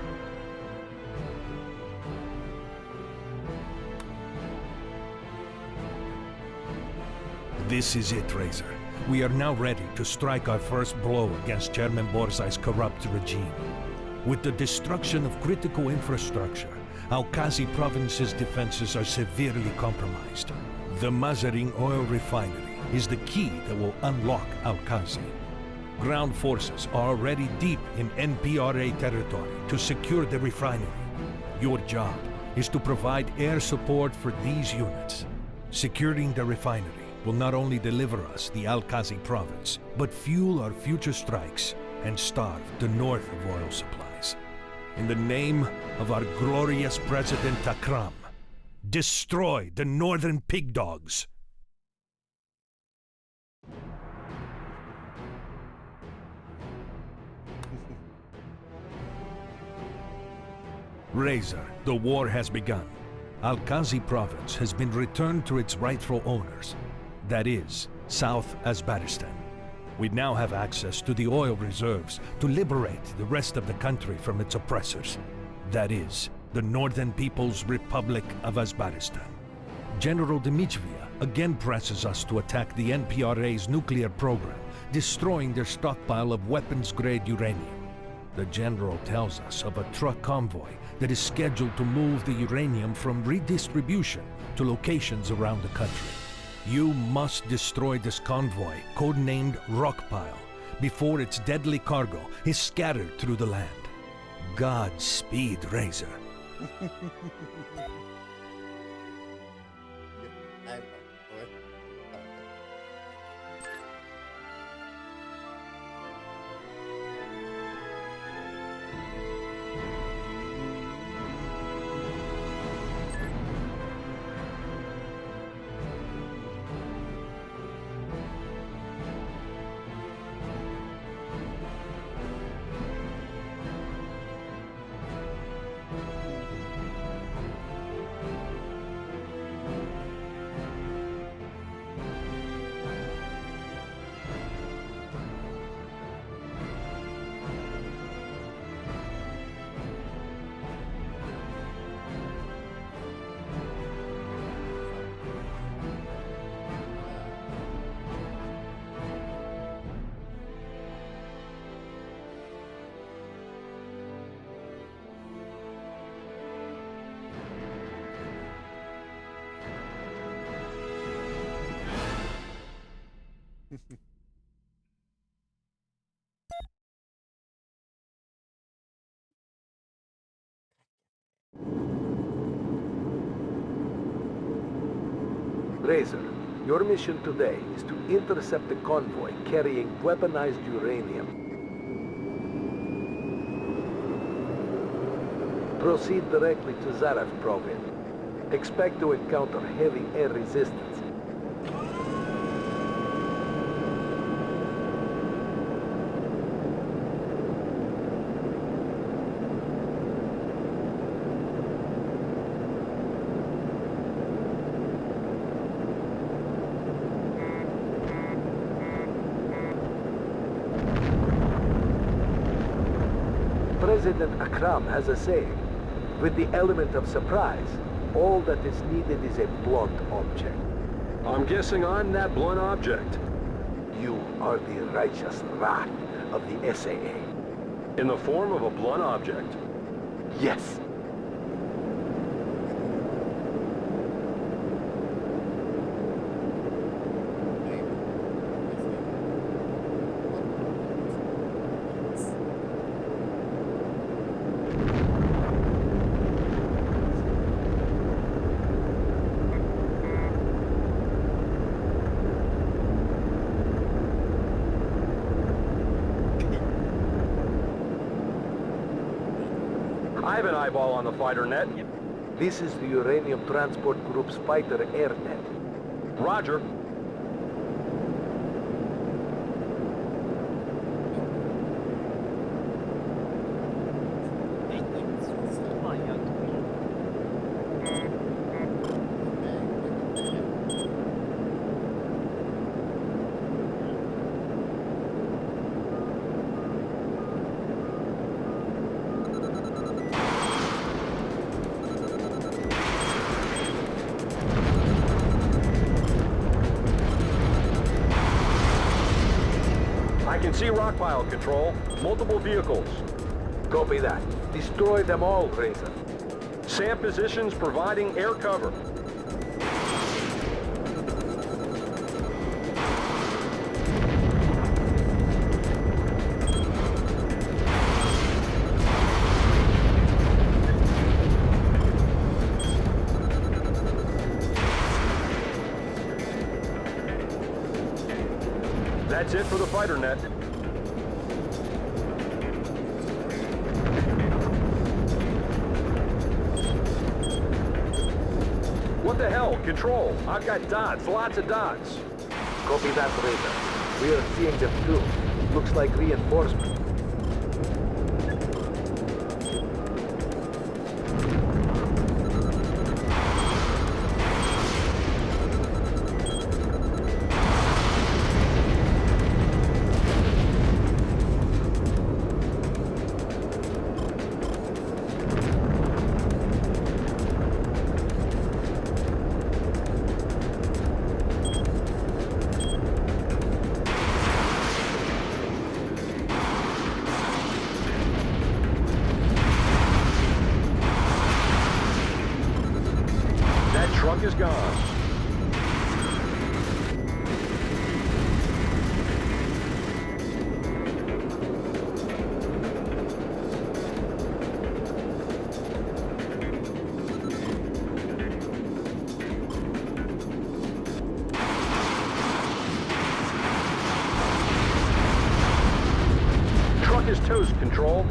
This is it, Razor. We are now ready to strike our first blow against Chairman Borzai's corrupt regime. With the destruction of critical infrastructure, Al-Qazi province's defenses are severely compromised. The Mazarin oil refinery is the key that will unlock Al-Qazi. Ground forces are already deep in NPRA territory to secure the refinery. Your job is to provide air support for these units. Securing the refinery will not only deliver us the Al-Qazi province, but fuel our future strikes and starve the north of oil supplies. In the name of our glorious President Akram, destroy the northern pig dogs! Razor, the war has begun. Al-Qazi province has been returned to its rightful owners. That is, South Azbaristan. We now have access to the oil reserves to liberate the rest of the country from its oppressors. That is, the Northern People's Republic of Azbaristan. General Dmitriev again presses us to attack the NPRA's nuclear program, destroying their stockpile of weapons-grade uranium. The General tells us of a truck convoy that is scheduled to move the uranium from redistribution to locations around the country. You must destroy this convoy, codenamed Rockpile, before its deadly cargo is scattered through the land. Godspeed, Razor. Razor, Your mission today is to intercept a convoy carrying weaponized uranium. Proceed directly to JASF province. Expect to encounter heavy air resistance. President Akram has a saying, with the element of surprise, all that is needed is a blunt object. I'm guessing I'm that blunt object. You are the righteous wrath of the SAA. In the form of a blunt object. Yes. I have an eyeball on the fighter net. This is the Uranium Transport Group's fighter air net. Roger. I can see rock pile control. Multiple vehicles. Copy that. Destroy them all, Razor. SAM positions providing air cover. That's it for the fighter net. What the hell? Control. I've got dots. Lots of dots. Copy that, Razor. We are seeing them too. Looks like reinforcement. Truck is gone. Truck is toast, Control.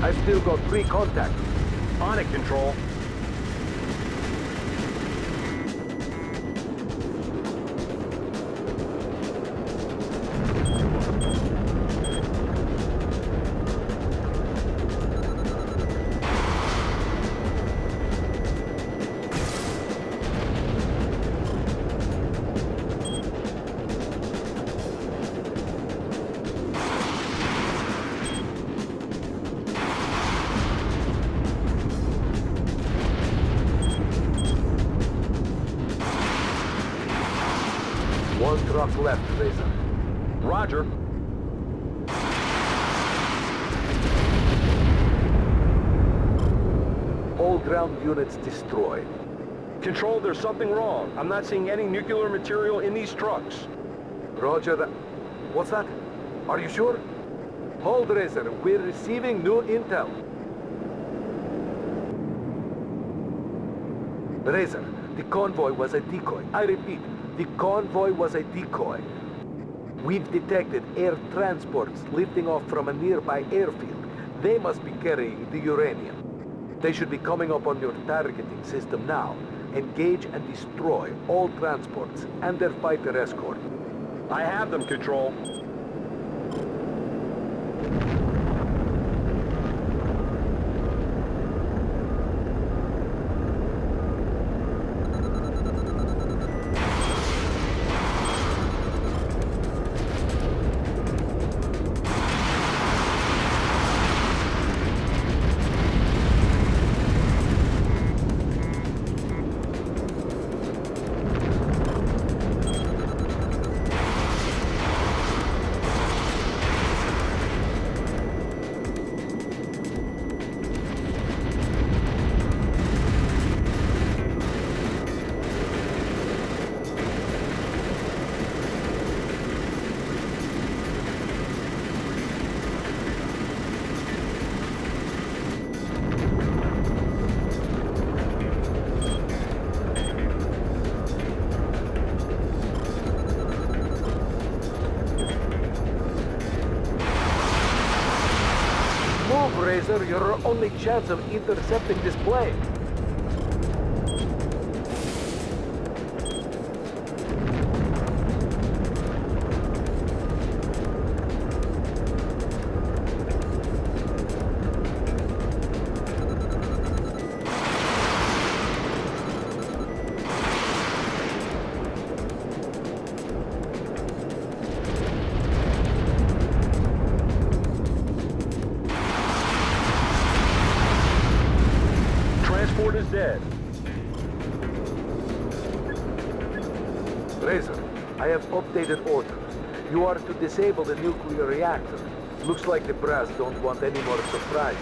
I've still got 3 contacts. On it, Control. One truck left, Razor. Roger. All ground units destroyed. Control, there's something wrong. I'm not seeing any nuclear material in these trucks. Roger that. What's that? Are you sure? Hold, Razor. We're receiving new intel. Razor, the convoy was a decoy. I repeat, the convoy was a decoy. We've detected air transports lifting off from a nearby airfield. They must be carrying the uranium. They should be coming up on your targeting system now. Engage and destroy all transports and their fighter escort. I have them, Control. Razor, your only chance of intercepting this plane. Transport is dead. Razor, I have updated orders. You are to disable the nuclear reactor. Looks like the brass don't want any more surprises.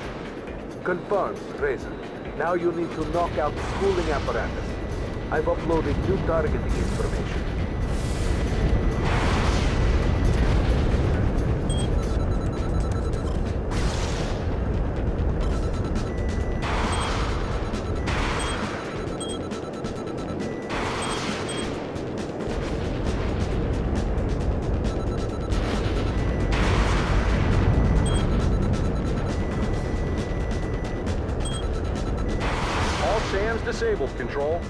Confirmed, Razor. Now you need to knock out the cooling apparatus. I've uploaded new targeting information. Sam's disabled, Control.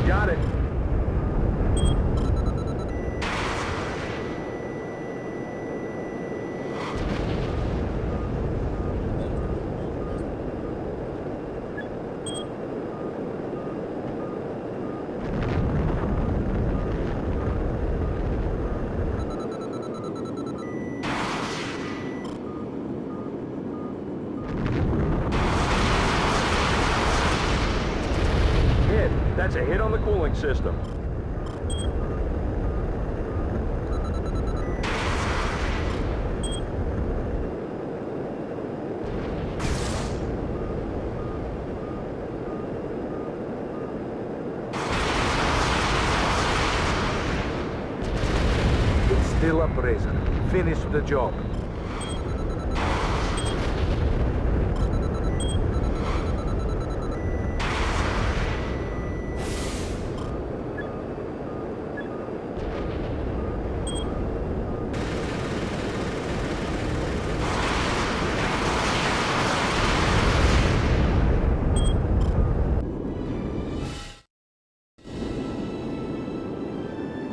Got it. That's a hit on the cooling system. Chill up, Razor. Finish the job.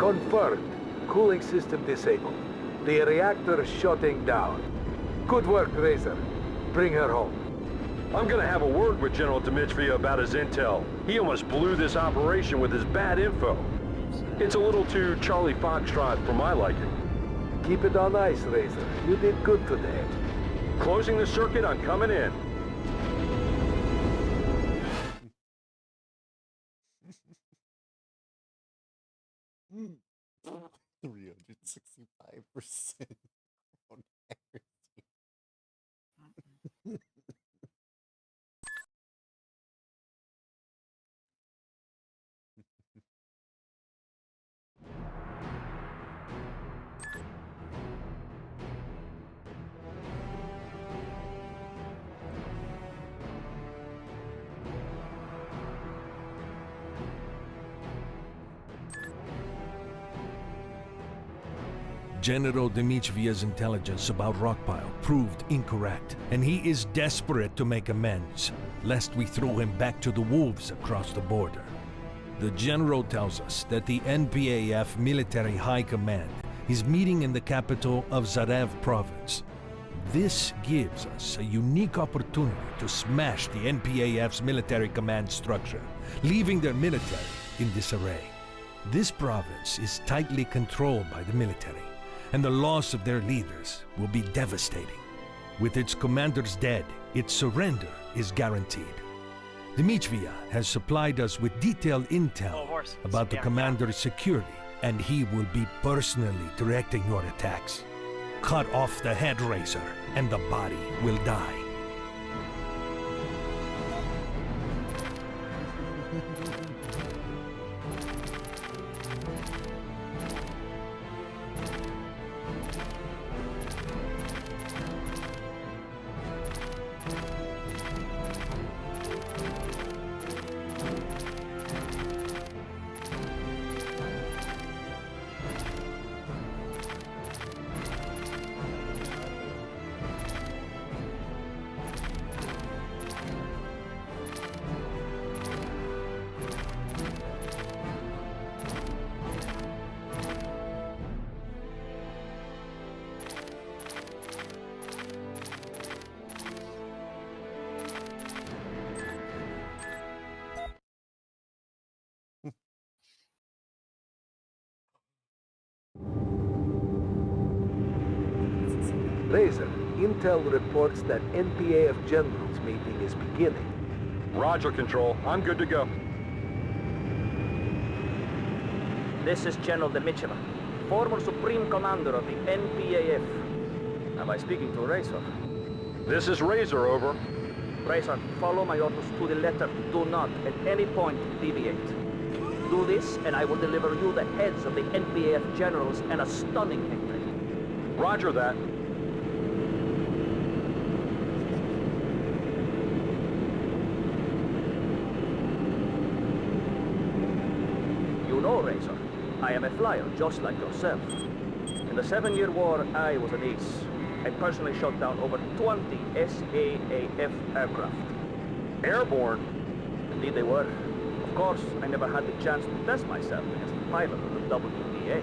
Confirmed. Cooling system disabled. The reactor shutting down. Good work, Razor. Bring her home. I'm gonna have a word with General Dmitriev about his intel. He almost blew this operation with his bad info. It's a little too Charlie Foxtrot for my liking. Keep it on ice, Razor. You did good today. Closing the circuit, I'm coming in. 365% on everything. General Dmitriev's intelligence about Rockpile proved incorrect, and he is desperate to make amends, lest we throw him back to the wolves across the border. The General tells us that the NPAF Military High Command is meeting in the capital of Zarev Province. This gives us a unique opportunity to smash the NPAF's military command structure, leaving their military in disarray. This province is tightly controlled by the military, and the loss of their leaders will be devastating. With its commanders dead, its surrender is guaranteed. Dmitriev has supplied us with detailed intel about the commander's security, and he will be personally directing your attacks. Cut off the head, Razor, and the body will die. Razor, intel reports that NPAF Generals meeting is beginning. Roger, Control. I'm good to go. This is General Dmitriev, former Supreme Commander of the NPAF. Am I speaking to Razor? This is Razor, over. Razor, follow my orders to the letter. Do not, at any point, deviate. Do this, and I will deliver you the heads of the NPAF Generals and a stunning victory. Roger that. You know, Razor, I am a flyer just like yourself. In the 7-Year War, I was an ace. I personally shot down over 20 SAAF aircraft. Airborne? Indeed they were. Of course, I never had the chance to test myself as the pilot of the WPA.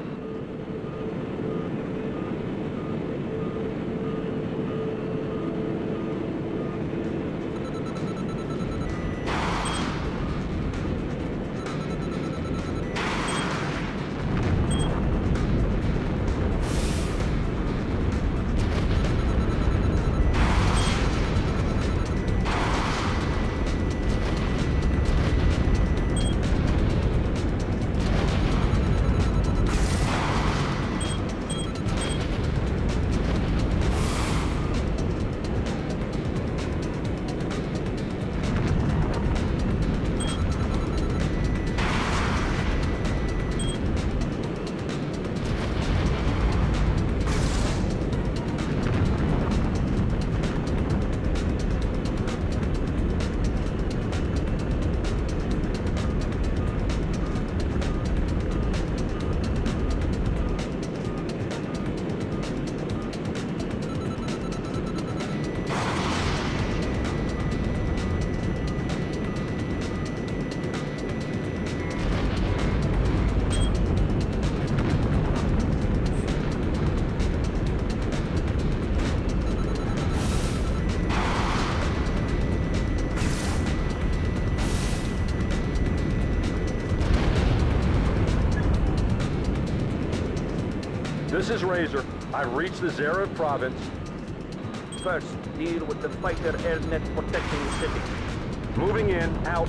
This is Razor. I've reached the Zarif province. First, deal with the fighter air net protecting the city. Moving in, out.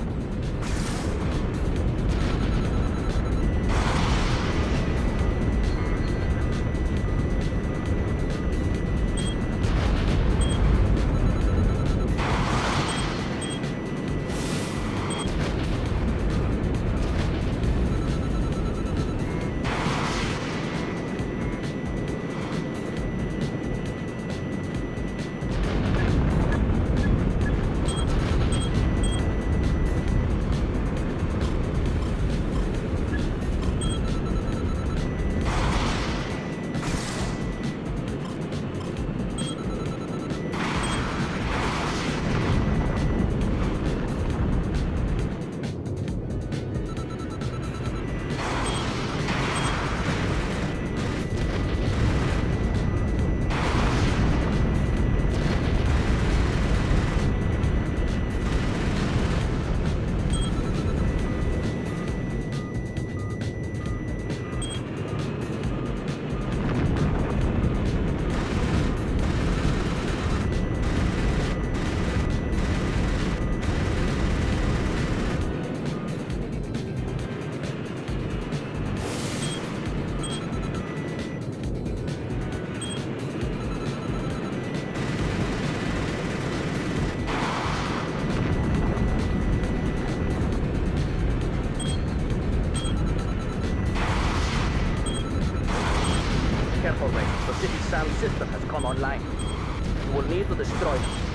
Careful, Ray. The city's sound system has come online. You will need to destroy them.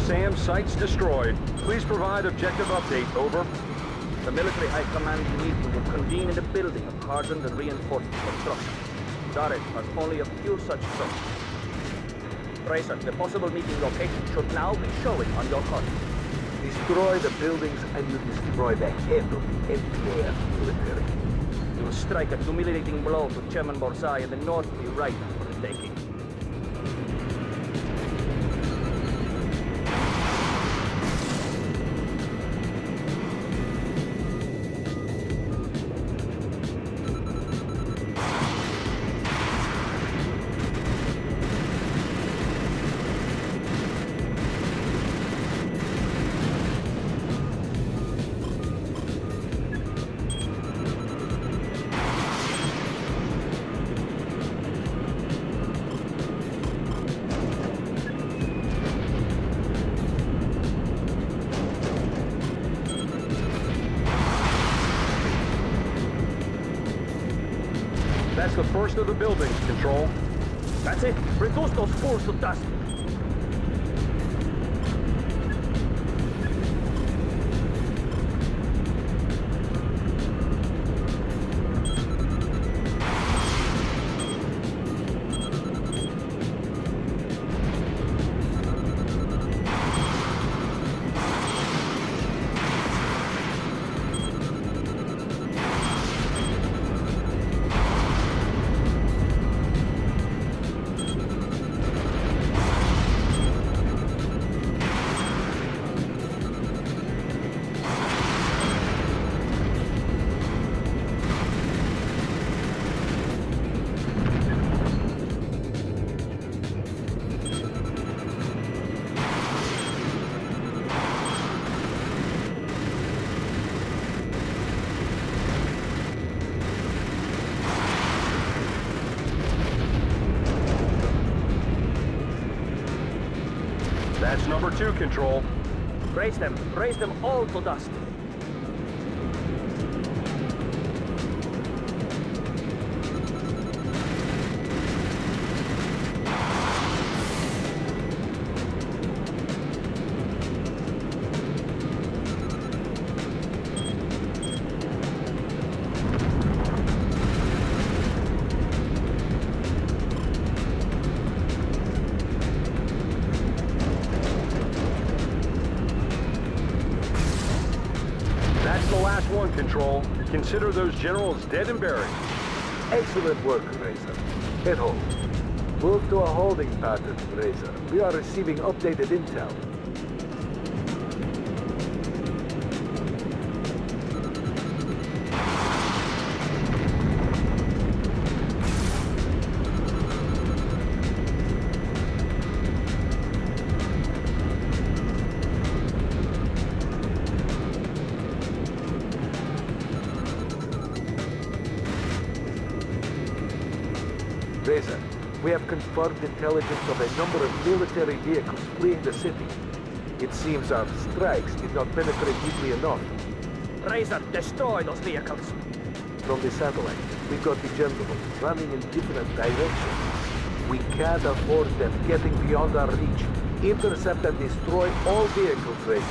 SAM sites destroyed. Please provide objective update. Over. The military high command meeting will convene in the building of hardened and reinforced construction. Dareth has only a few such troops. Racer, the possible meeting location should now be showing on your HUD. Destroy the buildings and you destroy the head of the entire military. You will strike a humiliating blow to Chairman Borzai and the North will be right for the taking. That's the first of the buildings, Control. That's it. Reduce those fools to dust. That's number 2, Control. Raise them all to dust. That's the last one, Control. Consider those generals dead and buried. Excellent work, Razor. Head home. Move to a holding pattern, Razor. We are receiving updated intel. Razor, we have confirmed intelligence of a number of military vehicles fleeing the city. It seems our strikes did not penetrate deeply enough. Razor, destroy those vehicles. From the satellite, we got the generals running in different directions. We can't afford them getting beyond our reach. Intercept and destroy all vehicles, Razor.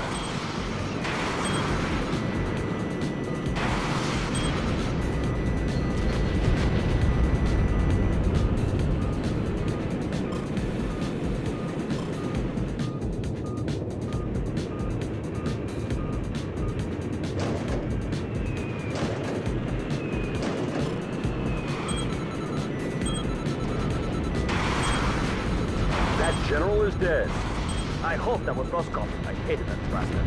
That general is dead. I hope that was Roscoff. I hated that bastard.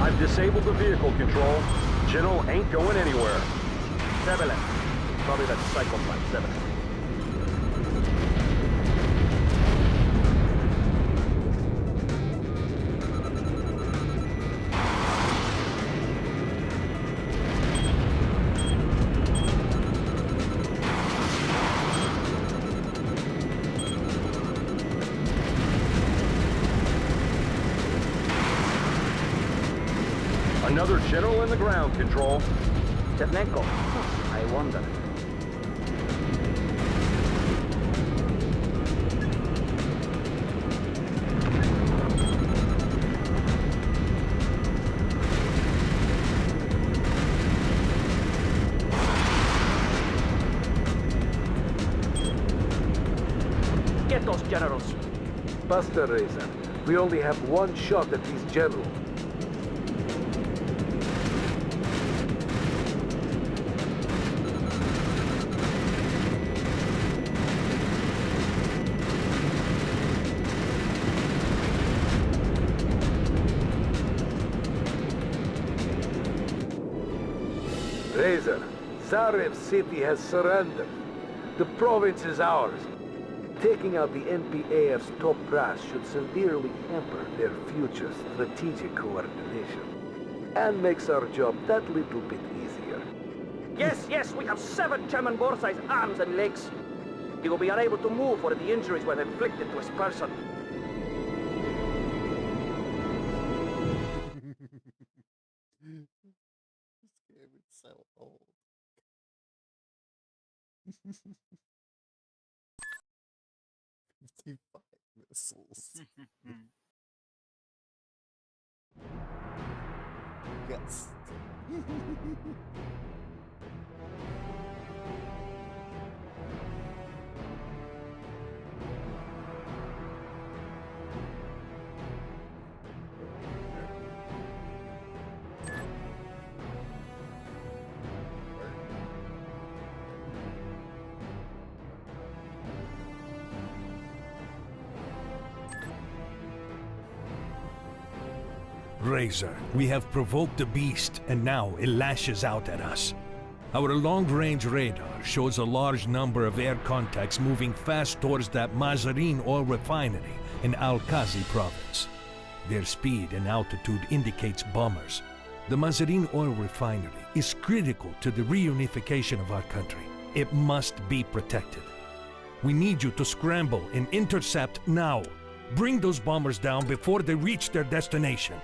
I've disabled the vehicle, Control. General ain't going anywhere. Severin. Probably that psychopath, Severin. Another general in the ground, Control. Chernenko. I wonder. Get those generals. Buster, Razor. We only have one shot at these generals. Razor, Zarev City has surrendered. The province is ours. Taking out the NPAF's top brass should severely hamper their future strategic coordination. And makes our job that little bit easier. Yes, we have 7 German Borsai's arms and legs. He will be unable to move where the injuries were inflicted to his person. This game is so old. 55 missiles. Yes. Razor, we have provoked the beast, and now it lashes out at us. Our long-range radar shows a large number of air contacts moving fast towards that Mazarin oil refinery in Al-Qazi province. Their speed and altitude indicates bombers. The Mazarin oil refinery is critical to the reunification of our country. It must be protected. We need you to scramble and intercept now. Bring those bombers down before they reach their destination.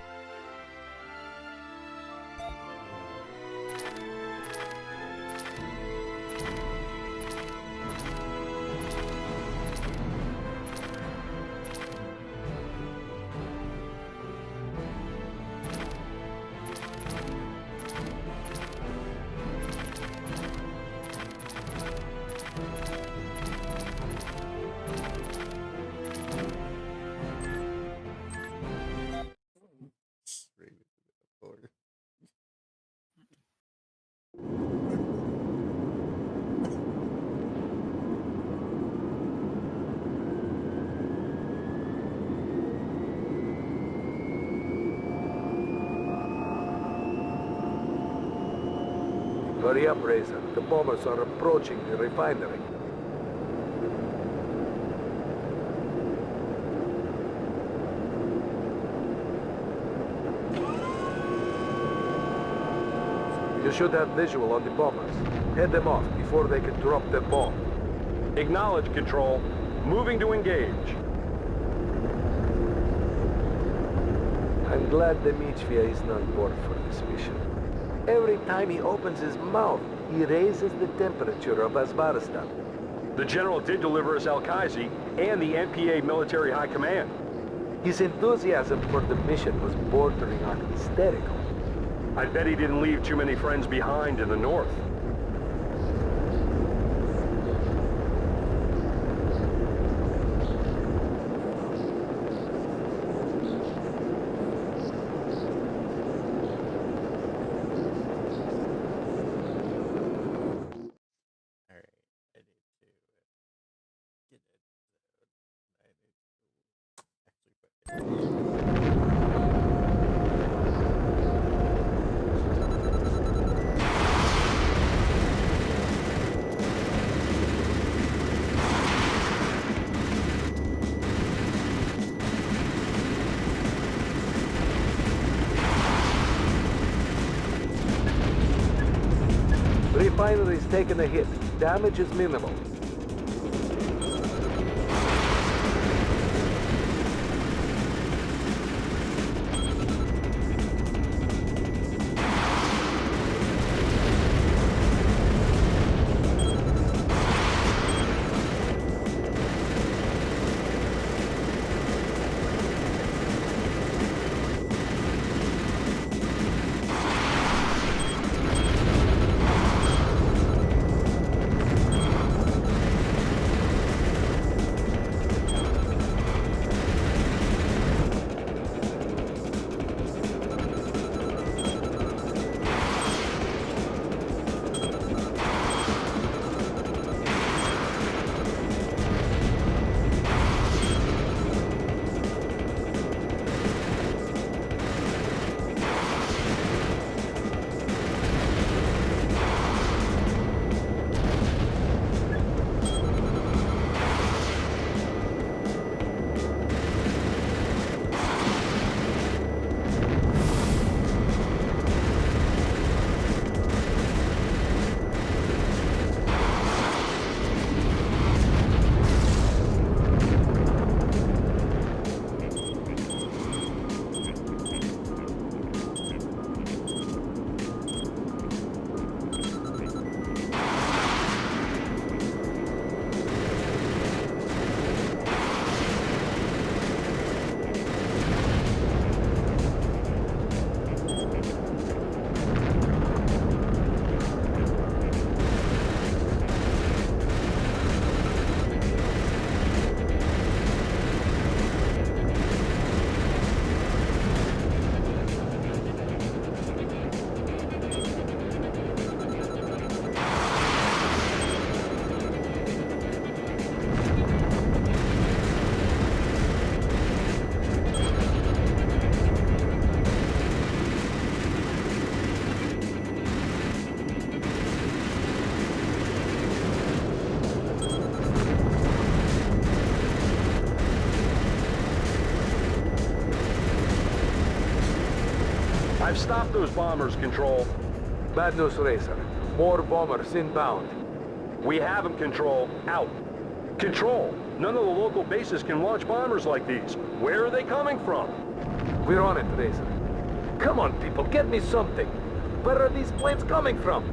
Straight into the floor. Hurry up, Razor. The bombers are approaching the refinery. You should have visual on the bombers. Head them off before they can drop their bomb. Acknowledge, Control. Moving to engage. I'm glad Dmitriev is not bored for this mission. Every time he opens his mouth, he raises the temperature of Azbaristan. The General did deliver us Al-Qazi and the NPA Military High Command. His enthusiasm for the mission was bordering on hysterical. I bet he didn't leave too many friends behind in the north. Alright, I need to get it. I need to actually put it. Refinery's taken a hit. Damage is minimal. I've stopped those bombers, Control. Bad news, Racer. More bombers inbound. We have them, Control. Out. Control, none of the local bases can launch bombers like these. Where are they coming from? We're on it, Racer. Come on, people, get me something. Where are these planes coming from?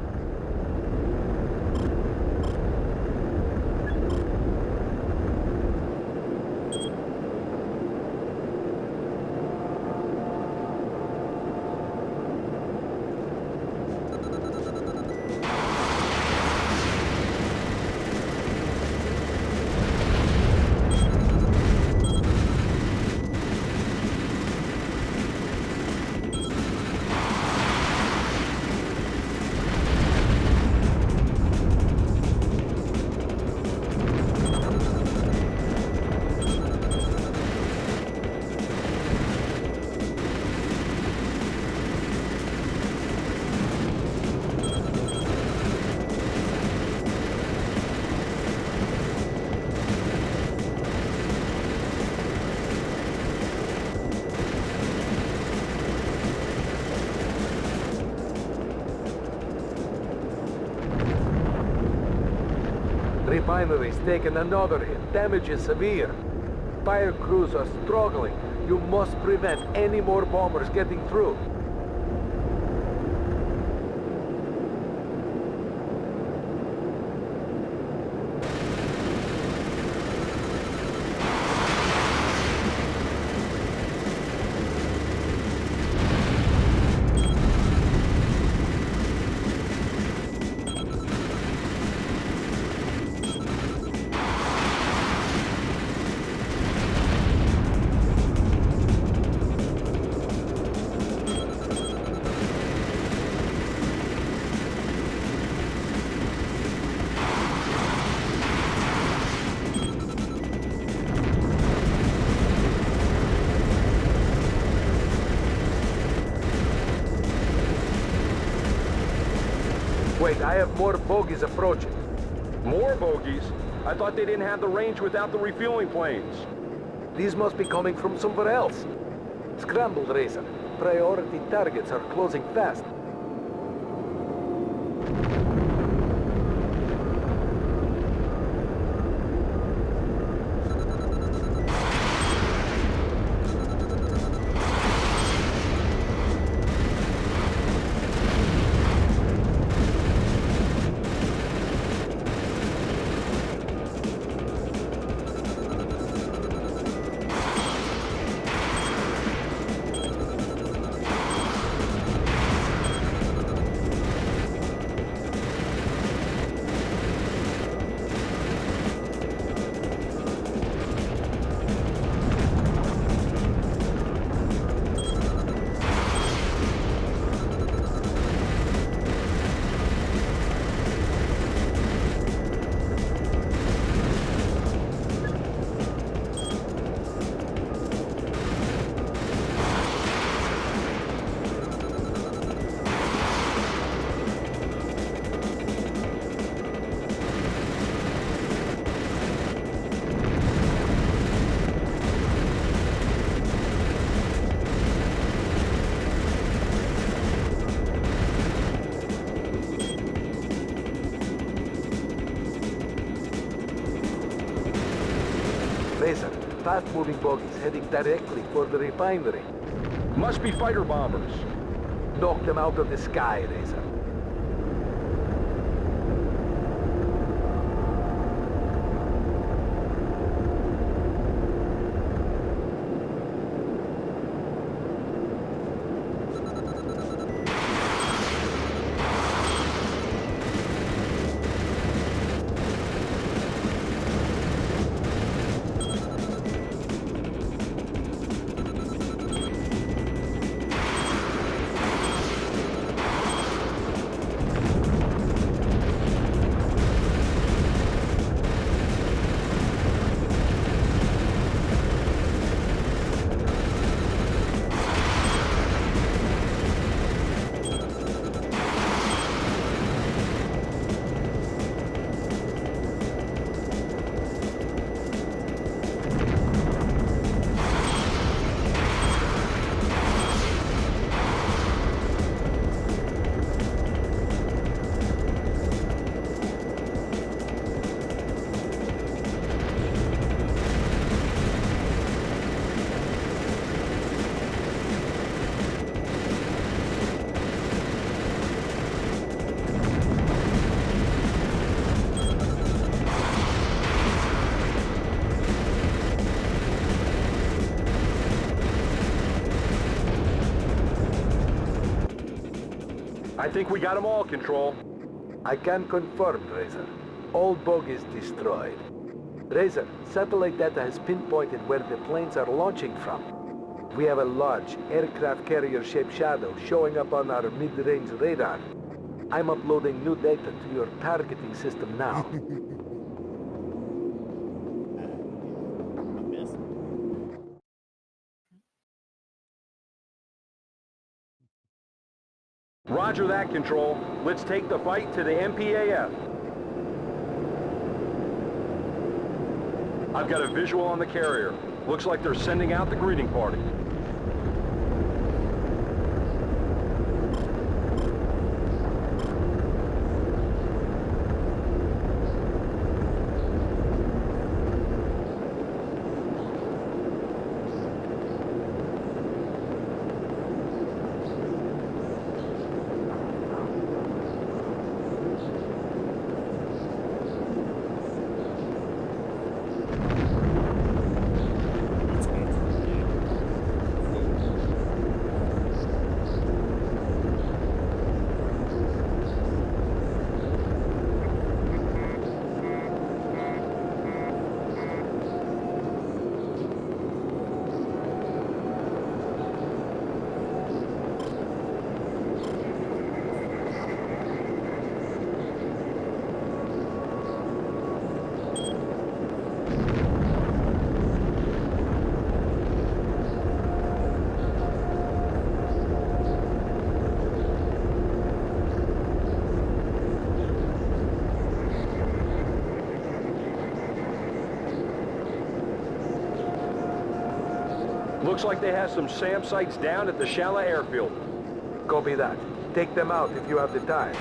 Refinery's taken another hit. Damage is severe. Fire crews are struggling. You must prevent any more bombers getting through. Wait, I have more bogies approaching. More bogies? I thought they didn't have the range without the refueling planes. These must be coming from somewhere else. Scrambled, Racer. Priority targets are closing fast. Racer, fast-moving bogies heading directly for the refinery. Must be fighter bombers. Knock them out of the sky, Racer. I think we got them all, Control. I can confirm, Razor. All bogies destroyed. Razor, satellite data has pinpointed where the planes are launching from. We have a large aircraft carrier-shaped shadow showing up on our mid-range radar. I'm uploading new data to your targeting system now. Roger that, Control. Let's take the fight to the MPAF. I've got a visual on the carrier. Looks like they're sending out the greeting party. Looks like they have some SAM sites down at the Shala airfield. Copy that. Take them out if you have the time.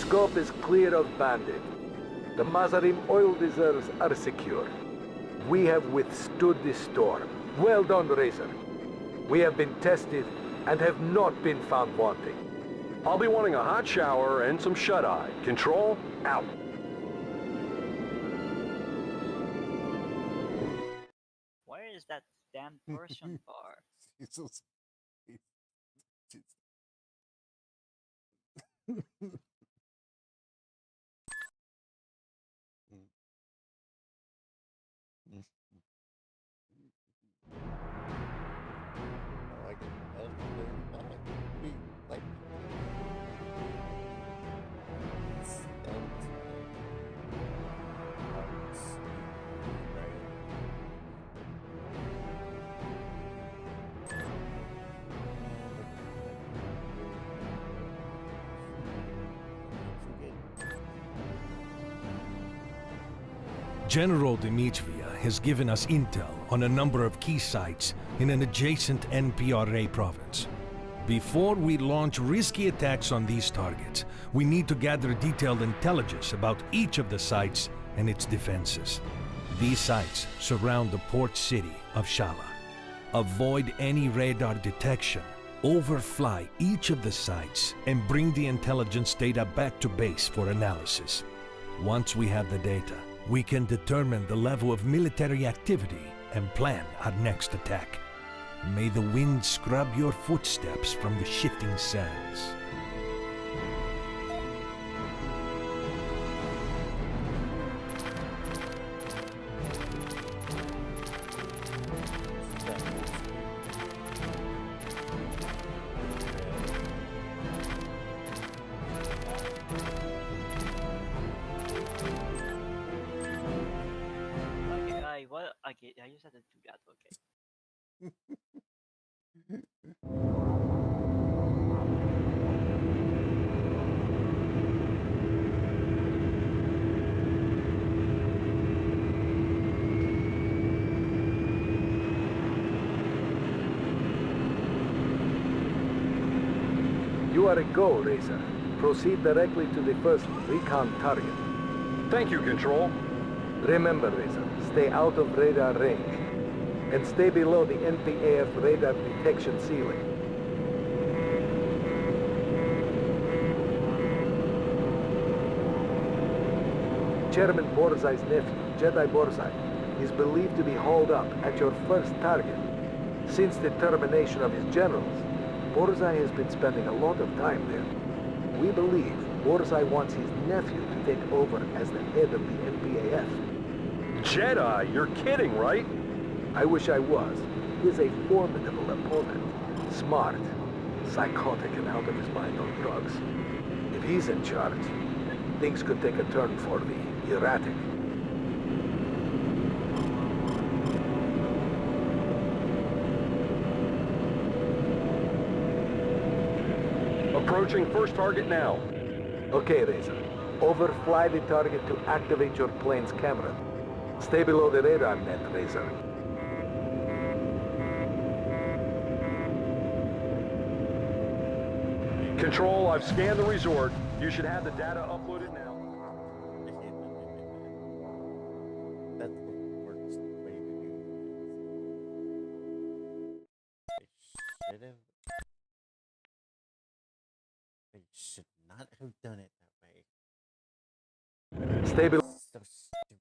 Scope is clear of Bandit. The Mazarim oil reserves are secure. We have withstood this storm. Well done, Razor. We have been tested and have not been found wanting. I'll be wanting a hot shower and some shut-eye. Control, out. Where is that damn person bar? He's so I like it. Like General Dmitriev has given us intel on a number of key sites in an adjacent NPRA province. Before we launch risky attacks on these targets, we need to gather detailed intelligence about each of the sites and its defenses. These sites surround the port city of Shala. Avoid any radar detection. Overfly each of the sites and bring the intelligence data back to base for analysis. Once we have the data, we can determine the level of military activity and plan our next attack. May the wind scrub your footsteps from the shifting sands. Okay, I just had to do that. Okay. You are a go, Razor. Proceed directly to the first recon target. Thank you, Control. Remember, Razor, stay out of radar range. And stay below the NPAF radar detection ceiling. Chairman Borzai's nephew, Jedi Borzai, is believed to be hauled up at your first target. Since the termination of his generals, Borzai has been spending a lot of time there. We believe Borzai wants his nephew to take over as the head of the NPAF. Jedi? You're kidding, right? I wish I was. He's a formidable opponent. Smart, psychotic, and out of his mind on drugs. If he's in charge, things could take a turn for the erratic. Approaching first target now. Okay, Razor. Overfly the target to activate your plane's camera. Stay below the radar net, Razor. Control, I've scanned the resort. You should have the data uploaded now. That's the worst way to do things. They should not have done it that way. Stay below. So stupid.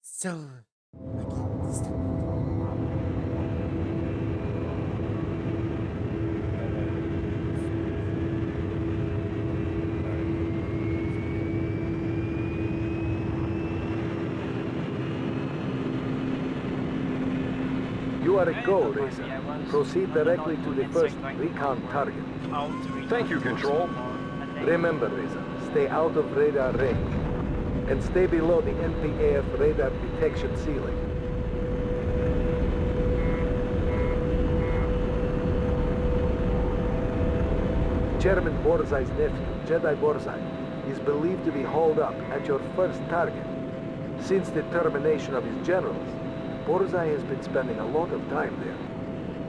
So again, stupid. You are a go, Razor. Proceed directly to the first recon target. Thank you, Control. Remember, Razor, stay out of radar range. And stay below the NPAF radar detection ceiling. Chairman Borzai's nephew, Jedi Borzai, is believed to be hauled up at your first target. Since the termination of his generals, Borzai has been spending a lot of time there.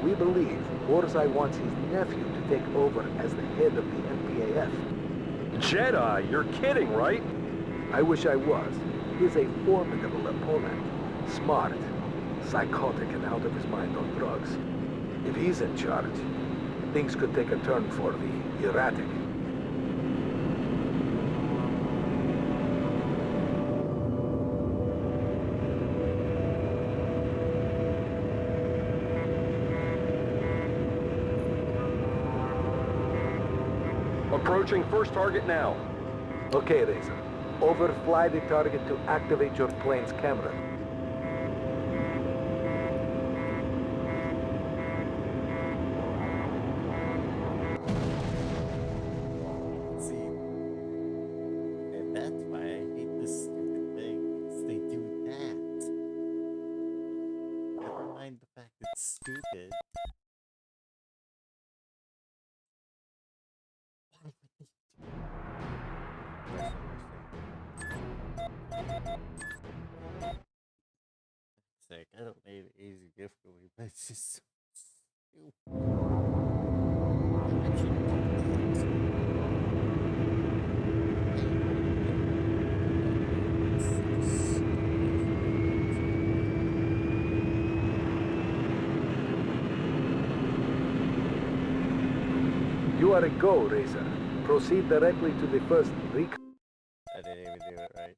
We believe Borzai wants his nephew to take over as the head of the NPAF. Jedi? You're kidding, right? I wish I was. He's a formidable opponent. Smart, psychotic, and out of his mind on drugs. If he's in charge, things could take a turn for the erratic. Approaching first target now. Okay, Razor. Overfly the target to activate your plane's camera. See, and that's why I hate this stupid thing. Is they do that. Never mind the fact it's stupid. Why would they do that? realistic. I don't need easy difficulty, but it's just so stupid. I bet you You are a go, Razor. Proceed directly to the first recon. I didn't even do it right.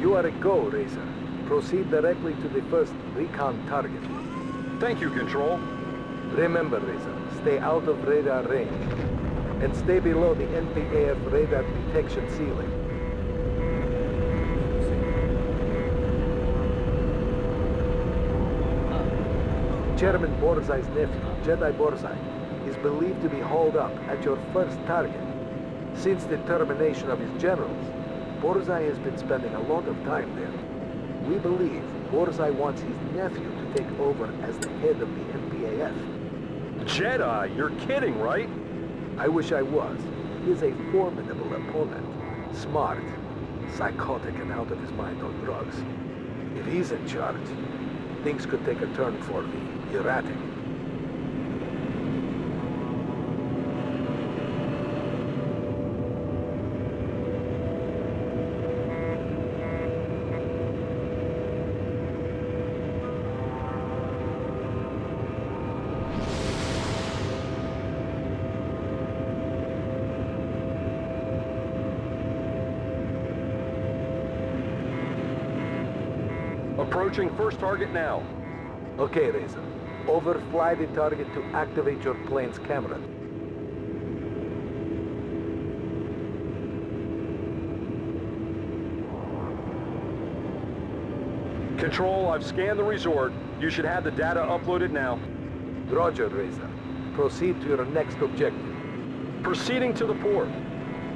You are a go, Razor. Proceed directly to the first recon target. Thank you, Control. Remember, Razor, stay out of radar range. And stay below the NPAF radar detection ceiling. Chairman Borzai's nephew, Jedi Borzai, is believed to be hauled up at your first target. Since the termination of his generals, Borzai has been spending a lot of time there. We believe Borzai wants his nephew to take over as the head of the NPAF. Jedi? You're kidding, right? I wish I was. He is a formidable opponent. Smart, psychotic, and out of his mind on drugs. If he's in charge, things could take a turn for the erratic. Approaching first target now. Okay, Razor. Overfly the target to activate your plane's camera. Control, I've scanned the resort. You should have the data uploaded now. Roger, Razor. Proceed to your next objective. Proceeding to the port.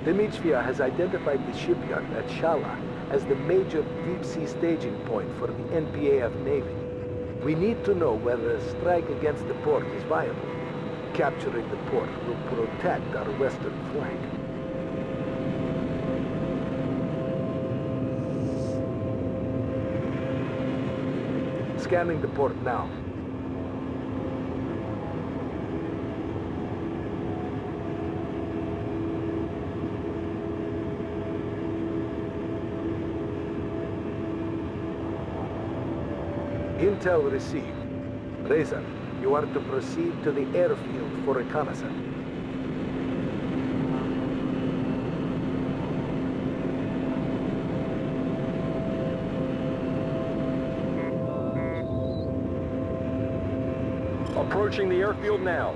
Dimitrija has identified the shipyard at Shala as the major deep-sea staging point for the NPAF Navy. We need to know whether a strike against the port is viable. Capturing the port will protect our western flank. Scanning the port now. Intel received. Razor, you are to proceed to the airfield for reconnaissance. Approaching the airfield now.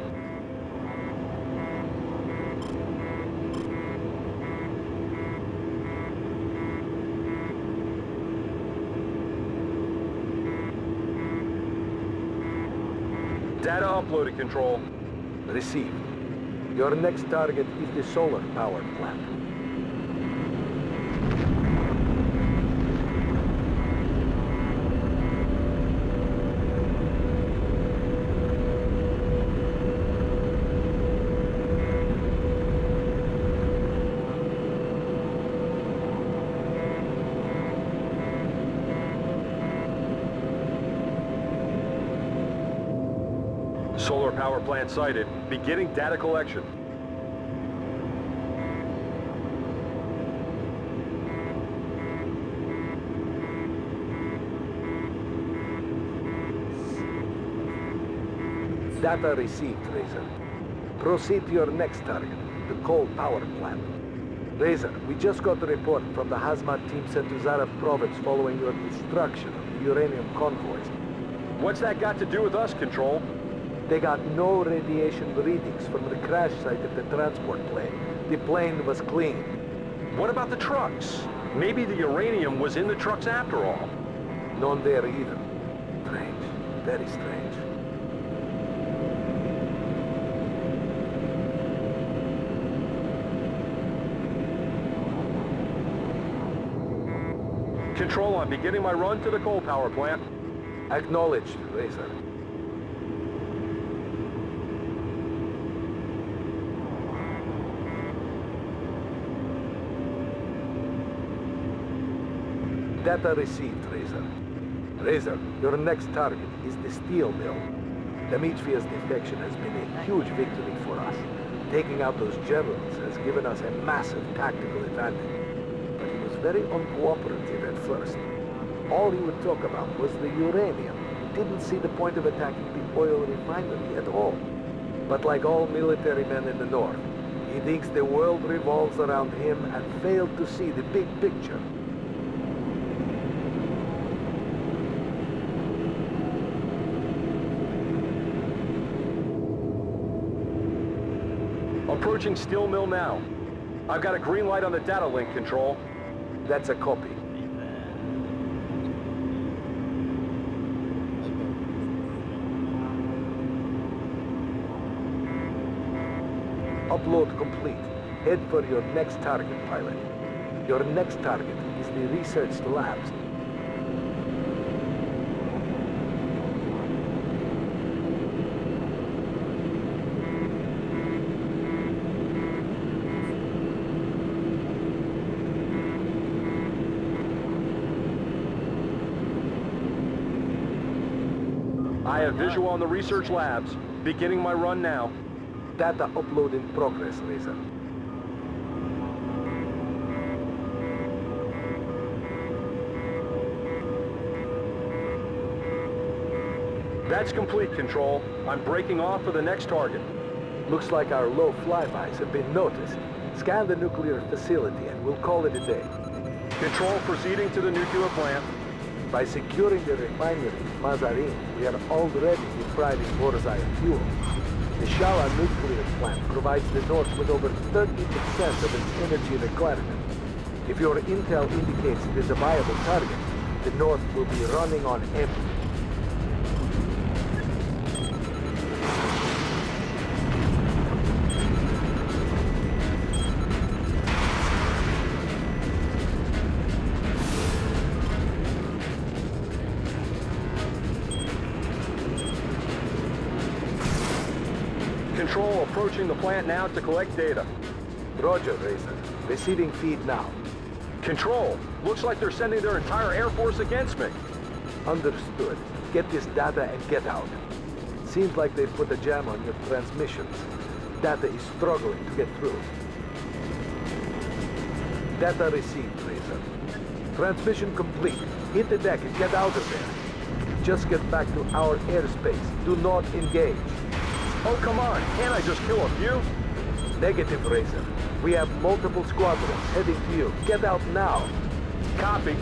Data uploaded, Control. Received. Your next target is the solar power plant. Solar power plant sighted. Beginning data collection. Data received, Razor. Proceed to your next target, the coal power plant. Razor, we just got a report from the hazmat team sent to Zarif province following your destruction of the uranium convoys. What's that got to do with us, Control? They got no radiation readings from the crash site of the transport plane. The plane was clean. What about the trucks? Maybe the uranium was in the trucks after all. None there either. Strange. Very strange. Control, I'm beginning my run to the coal power plant. Acknowledged, Razor. Data received, Razor. Razor, your next target is the steel mill. Demetrius' defection has been a huge victory for us. Taking out those generals has given us a massive tactical advantage. But he was very uncooperative at first. All he would talk about was the uranium. Didn't see the point of attacking the oil refinery at all. But like all military men in the North, he thinks the world revolves around him and failed to see the big picture. Approaching steel mill now. I've got a green light on the data link, Control. That's a copy. Upload complete. Head for your next target, pilot. Your next target is the research labs. I have visual on the research labs. Beginning my run now. Data upload in progress, Razor. That's complete, Control. I'm breaking off for the next target. Looks like our low flybys have been noticed. Scan the nuclear facility and we'll call it a day. Control proceeding to the nuclear plant. By securing the refinery in Mazarin, we are already depriving Borzai of fuel. The Shala nuclear plant provides the North with over 30% of its energy requirement. If your intel indicates it is a viable target, the North will be running on empty. Control approaching the plant now to collect data. Roger, Razor. Receiving feed now. Control, looks like they're sending their entire Air Force against me. Understood. Get this data and get out. Seems like they've put a jam on your transmissions. Data is struggling to get through. Data received, Razor. Transmission complete. Hit the deck and get out of there. Just get back to our airspace. Do not engage. Oh, come on. Can't I just kill a few? Negative, Razor. We have multiple squadrons heading to you. Get out now. Copy.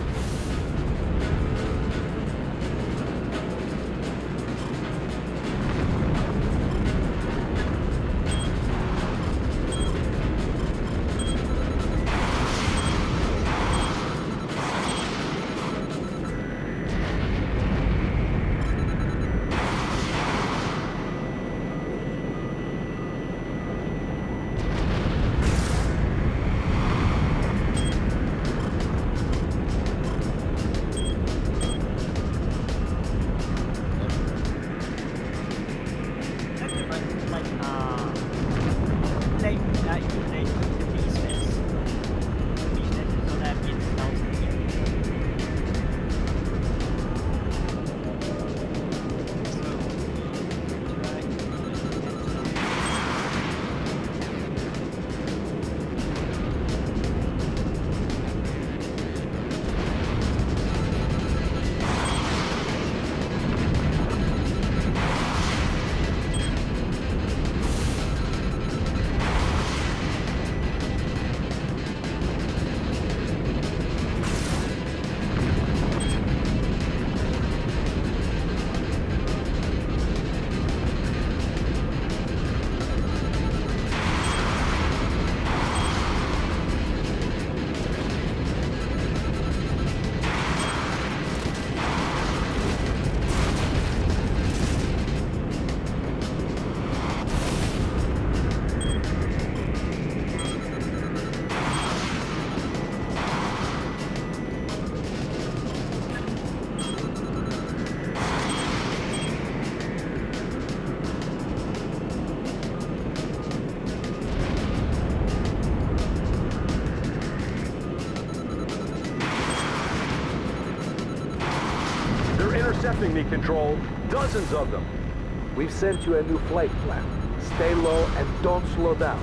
intercepting me, Control. Dozens of them. We've sent you a new flight plan. Stay low and don't slow down.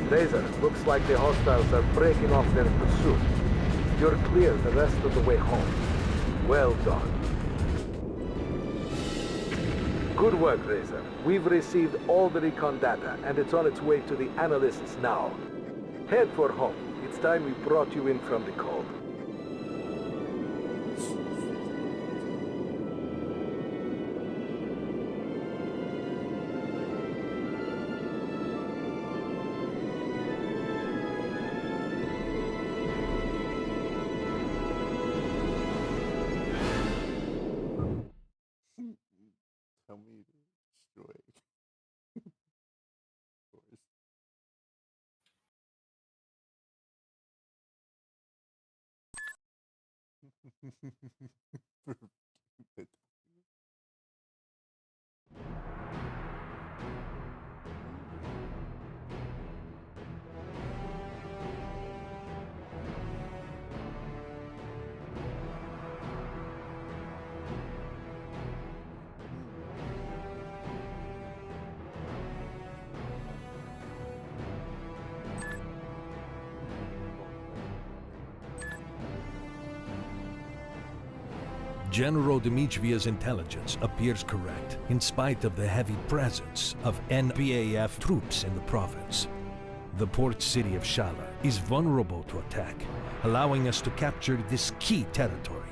Razor, looks like the hostiles are breaking off their pursuit. You're clear the rest of the way home. Well done. Good work, Razor. We've received all the recon data, and it's on its way to the analysts now. Head for home. It's time we brought you in from the cold. Tell me to destroy. Of course. General Dmitriev's intelligence appears correct, in spite of the heavy presence of NPAF troops in the province. The port city of Shala is vulnerable to attack, allowing us to capture this key territory.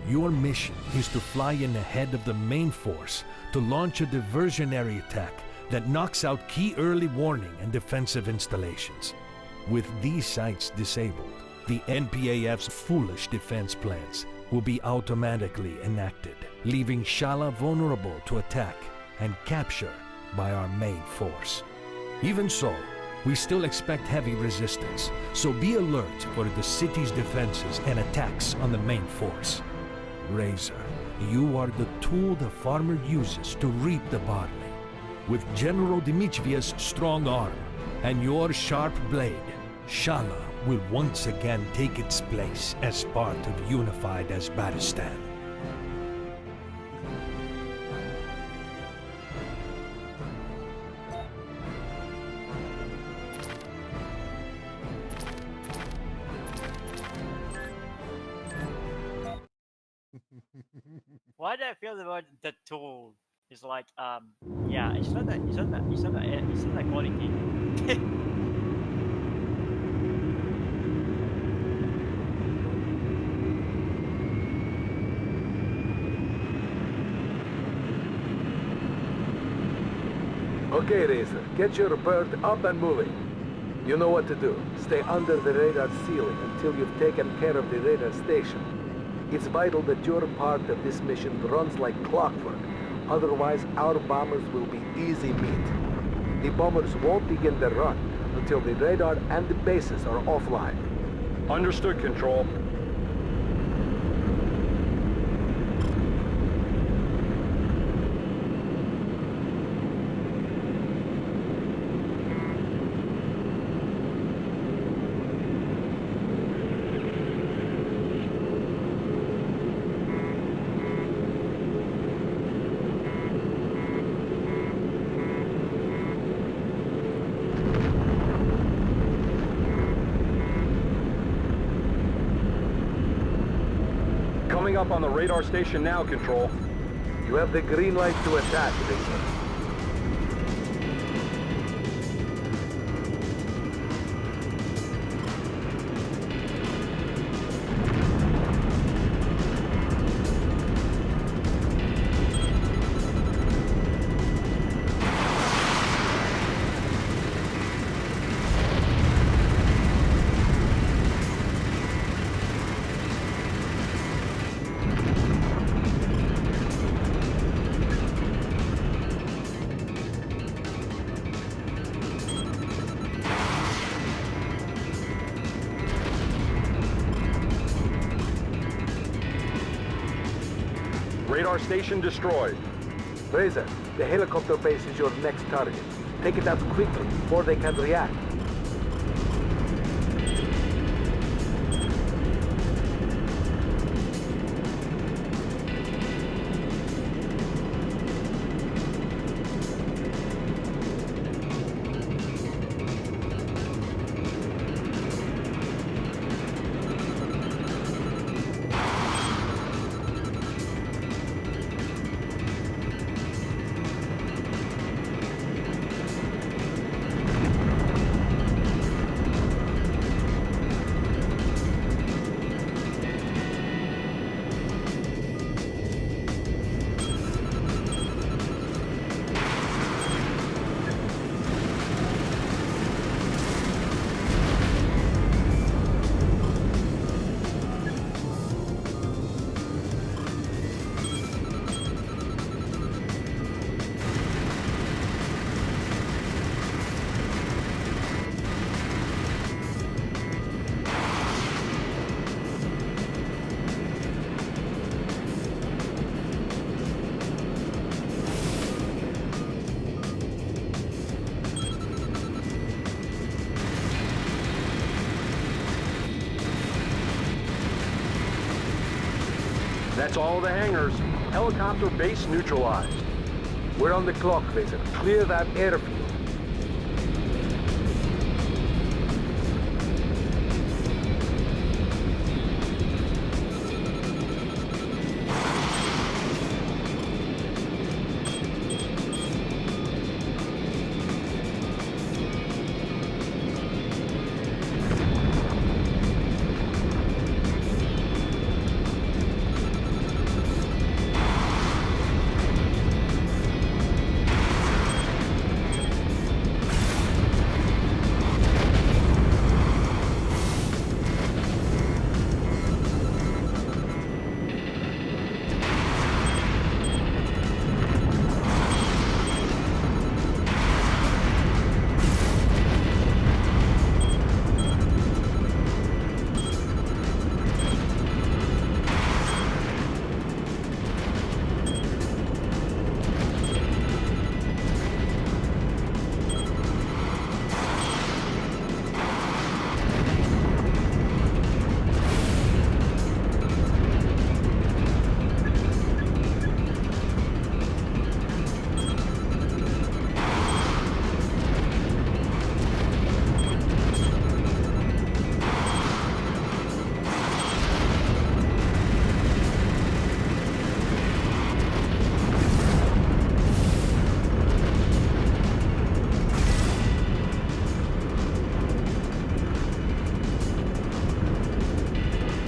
Your mission is to fly in ahead of the main force to launch a diversionary attack that knocks out key early warning and defensive installations. With these sites disabled, the NPAF's foolish defense plans will be automatically enacted, leaving Shala vulnerable to attack and capture by our main force. Even so, we still expect heavy resistance, so be alert for the city's defenses and attacks on the main force. Razor, you are the tool the farmer uses to reap the barley. With General Dmitriev's strong arm and your sharp blade, Shala will once again take its place as part of unified Azbaristan. Why do I feel the word the tool is like yeah, it's not a quality. Okay, Razor, get your bird up and moving. You know what to do. Stay under the radar ceiling until you've taken care of the radar station. It's vital that your part of this mission runs like clockwork. Otherwise, our bombers will be easy meat. The bombers won't begin their run until the radar and the bases are offline. Understood, Control. Coming up on the radar station now, Control. You have the green light to attack, Razor. Radar station destroyed. Razor, the helicopter base is your next target. Take it out quickly before they can react. That's all the hangars. Helicopter base neutralized. We're on the clock, Razor. Clear that airfield.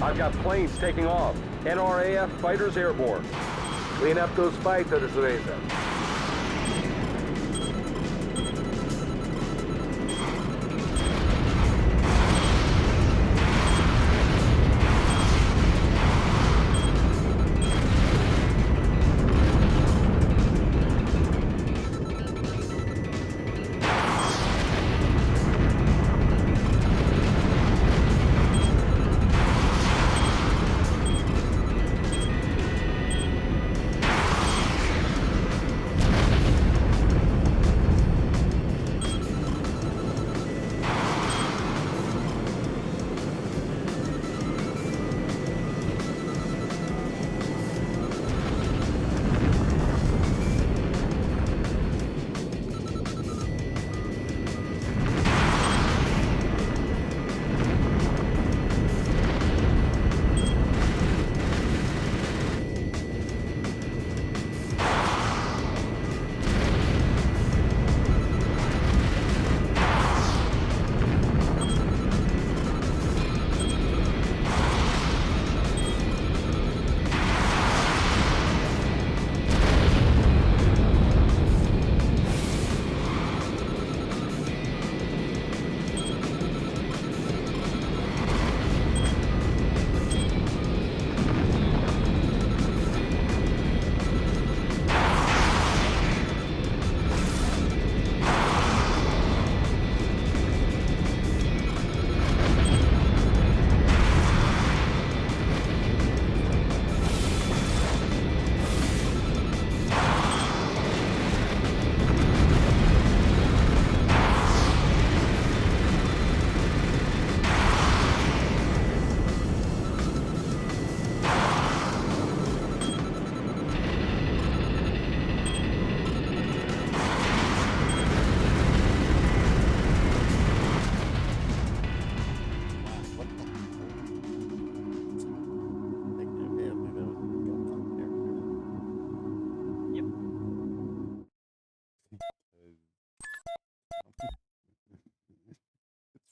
I've got planes taking off. NRAF fighters airborne. Clean up those fighters, Razor.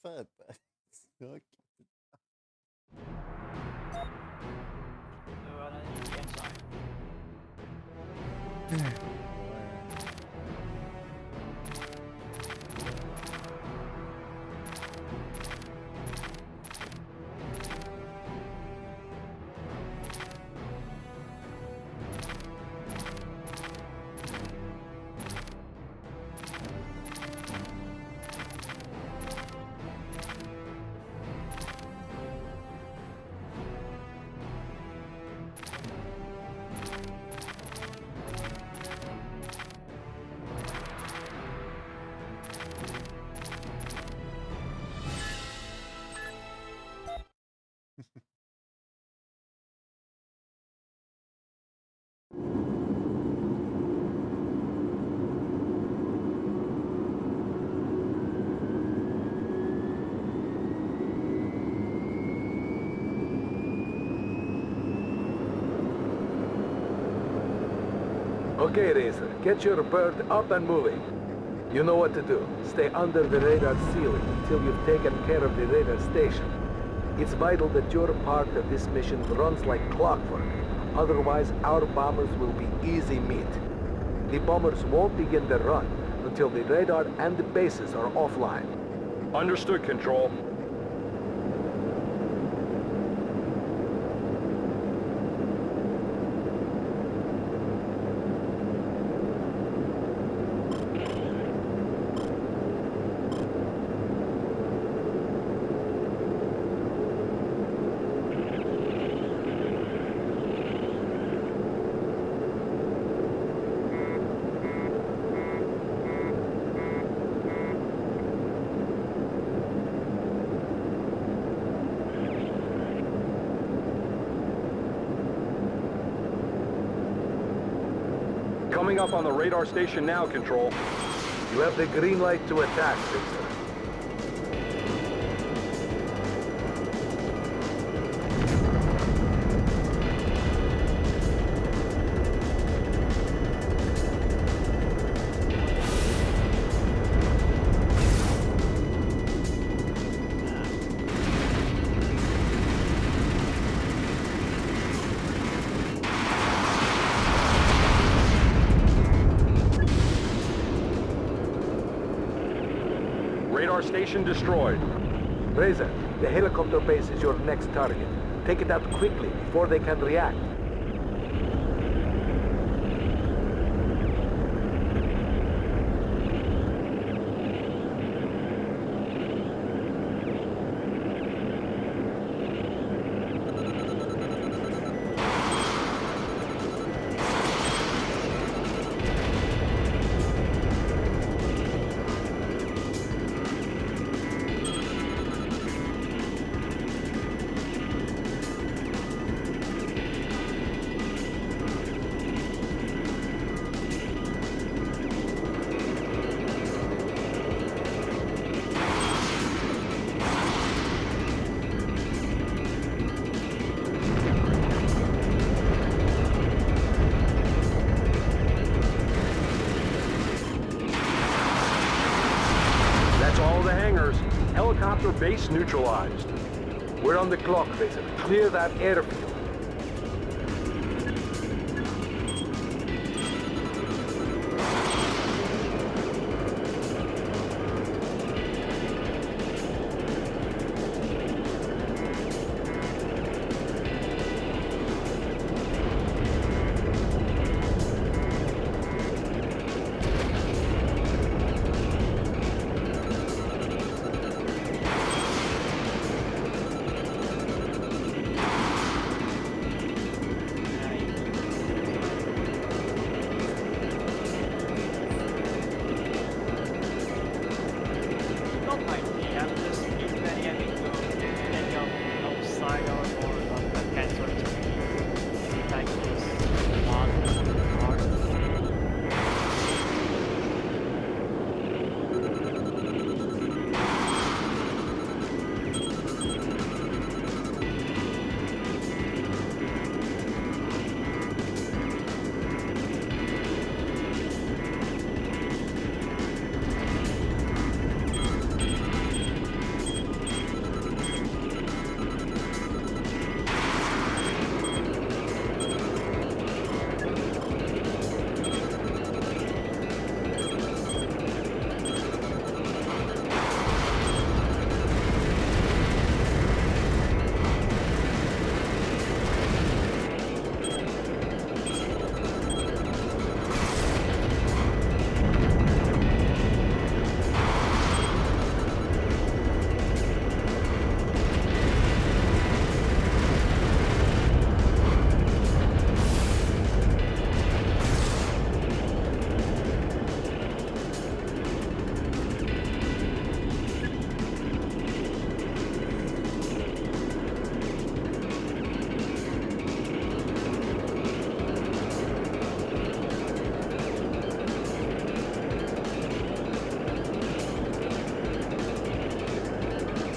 fun, but okay. Okay, Racer, get your bird up and moving. You know what to do. Stay under the radar ceiling until you've taken care of the radar station. It's vital that your part of this mission runs like clockwork. Otherwise, our bombers will be easy meat. The bombers won't begin their run until the radar and the bases are offline. Understood, Control. Coming up on the radar station now, Control. You have the green light to attack, Racer. Radar station destroyed. Razor, the helicopter base is your next target. Take it out quickly before they can react. That's all the hangars. Helicopter base neutralized. We're on the clock, Razor. Clear that airfield.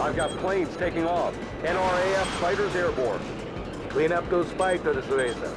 I've got planes taking off. NRAF fighters airborne. Clean up those fighters, Razor.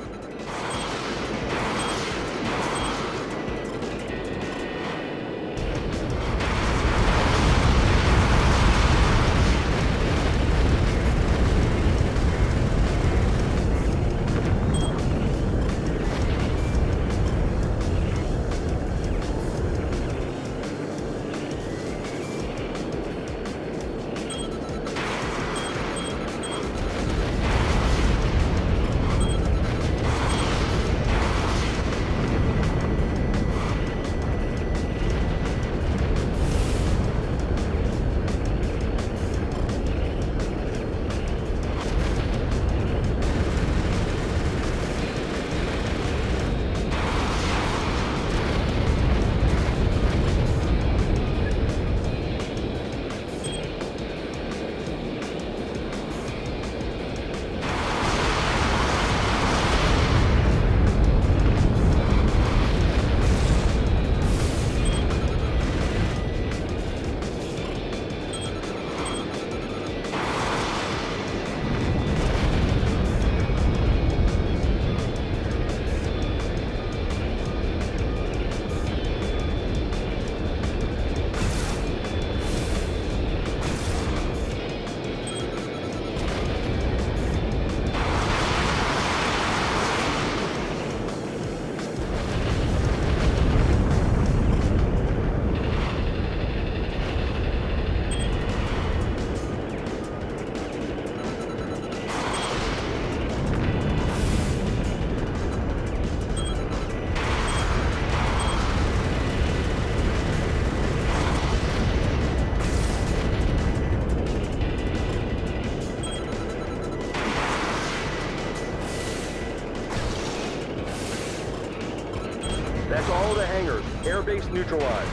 That's all the hangars. Airbase neutralized.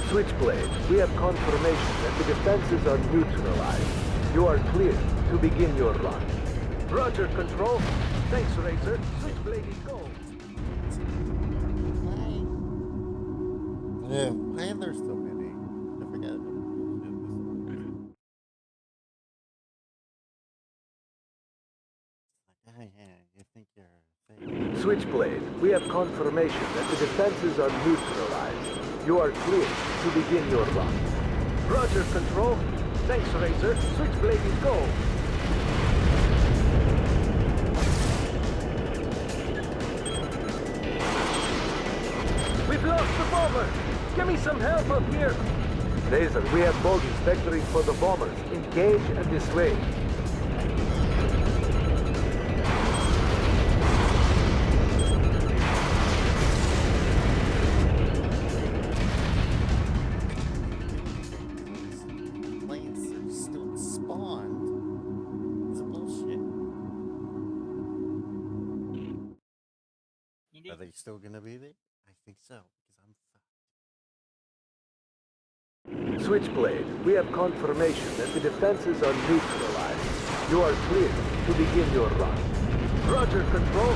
Switchblade, we have confirmation that the defenses are neutralized. You are clear to begin your run. Roger, Control. Thanks, Razor. Switchblade is go. Yeah, why are there so many? I forget how bullshit this is. Like, yeah, you think you're safe. Switchblade, we have confirmation that the defenses are neutralized. You are clear to begin your run. Roger, Control. Thanks, Razor. Switchblade is go. We've lost the bomber! Give me some help up here! Razor, we have bogies vectoring for the bombers. Engage and dissuade. Planes are still spawned. It's bullshit. Indeed. Are they still gonna be there? I think so, because I'm fucked. Switchblade, we have confirmation that the defenses are neutralized. You are clear to begin your run. Roger, Control.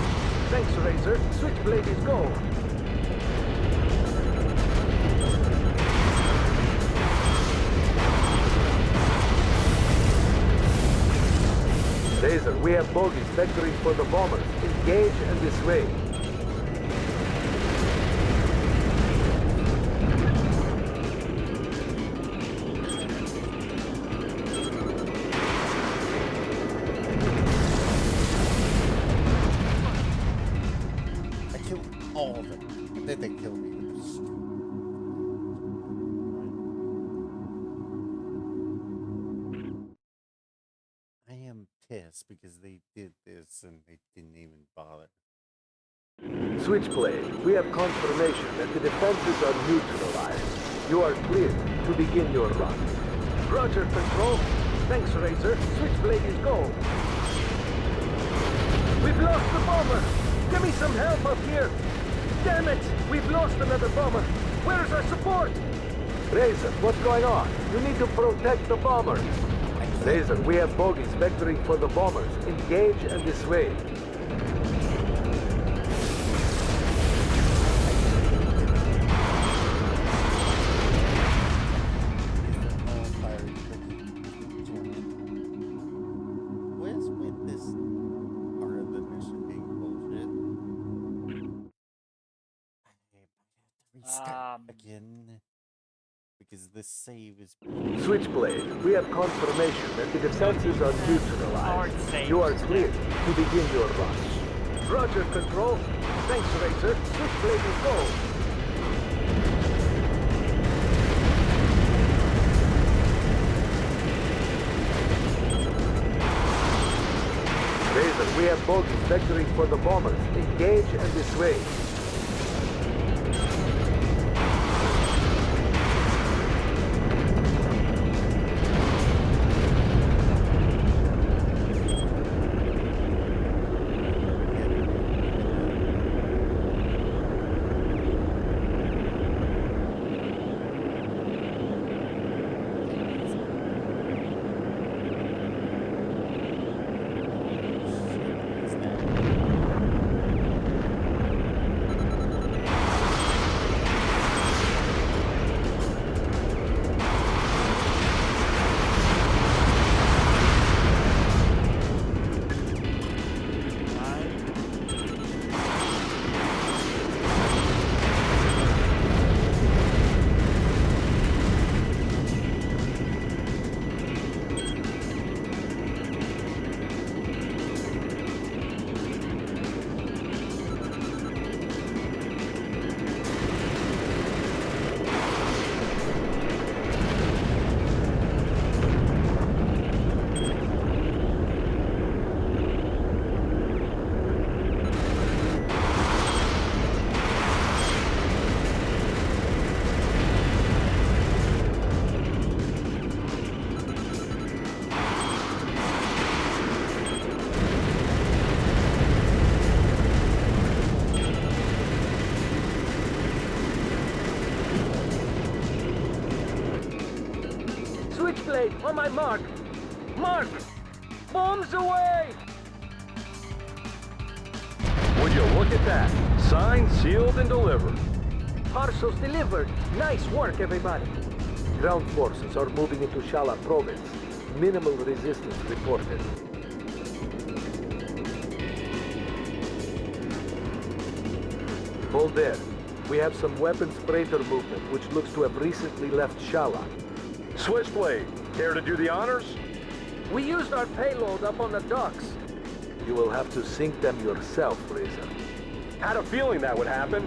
Thanks, Razor. Switchblade is go. Razor, we have bogies vectoring for the bombers. Engage and dissuade. I killed all of them. And then they killed me with this stupid. I am pissed because they did this and they didn't even bother. Switchblade, we have confirmation that the defenses are neutralized. You are clear to begin your run. Roger, Control. Thanks, Razor. Switchblade is go. We've lost the bomber! Give me some help up here! Damn it! We've lost another bomber! Where's our support? Razor, what's going on? You need to protect the bombers. Razor, we have bogies vectoring for the bombers. Engage and dissuade. All firing quickly. start again. Because this save is... Switchblade, we have confirmation that the defenses are neutralized. You are clear to begin your rush. Roger, Control. Thanks, Razor. Switchblade is go. Razor, we have both vectoring for the bombers. Engage and dissuade. Switchblade, on my mark! Mark! Bombs away! Would you look at that? Signed, sealed, and delivered. Parcels delivered. Nice work, everybody. Ground forces are moving into Shala province. Minimal resistance reported. Hold there. We have some weapons freighter movement, which looks to have recently left Shala. Switchblade, care to do the honors? We used our payload up on the docks. You will have to sink them yourself, Razor. Had a feeling that would happen.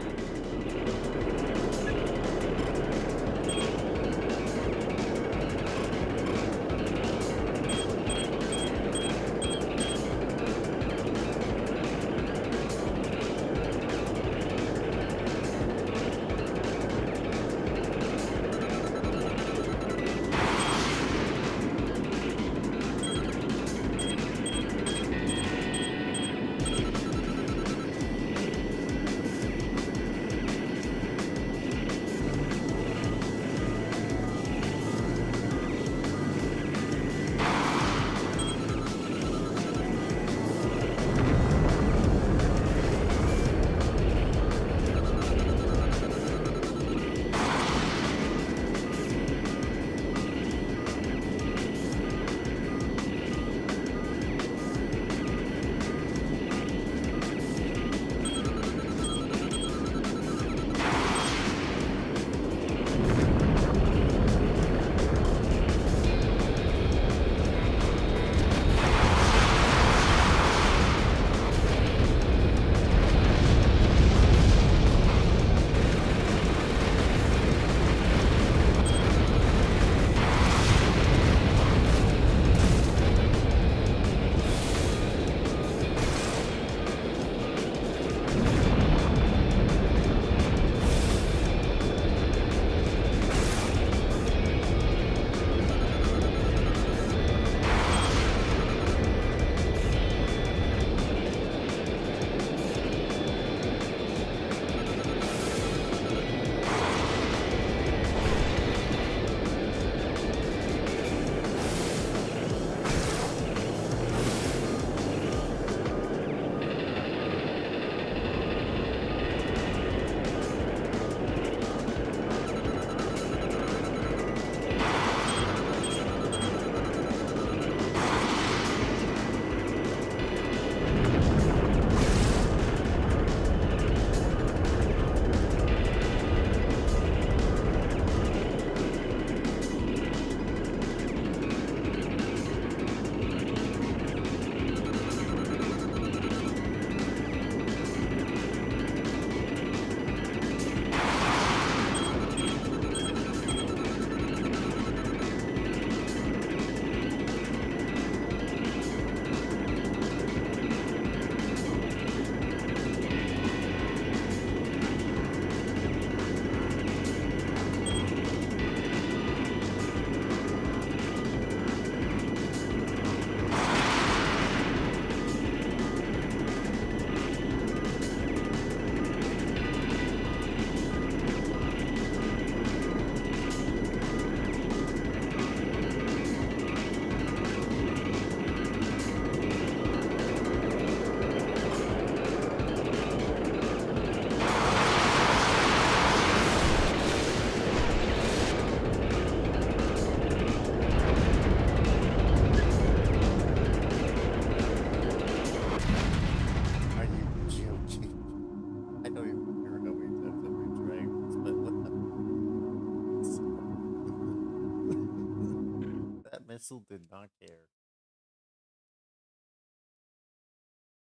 missile did not care.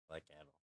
Like at all.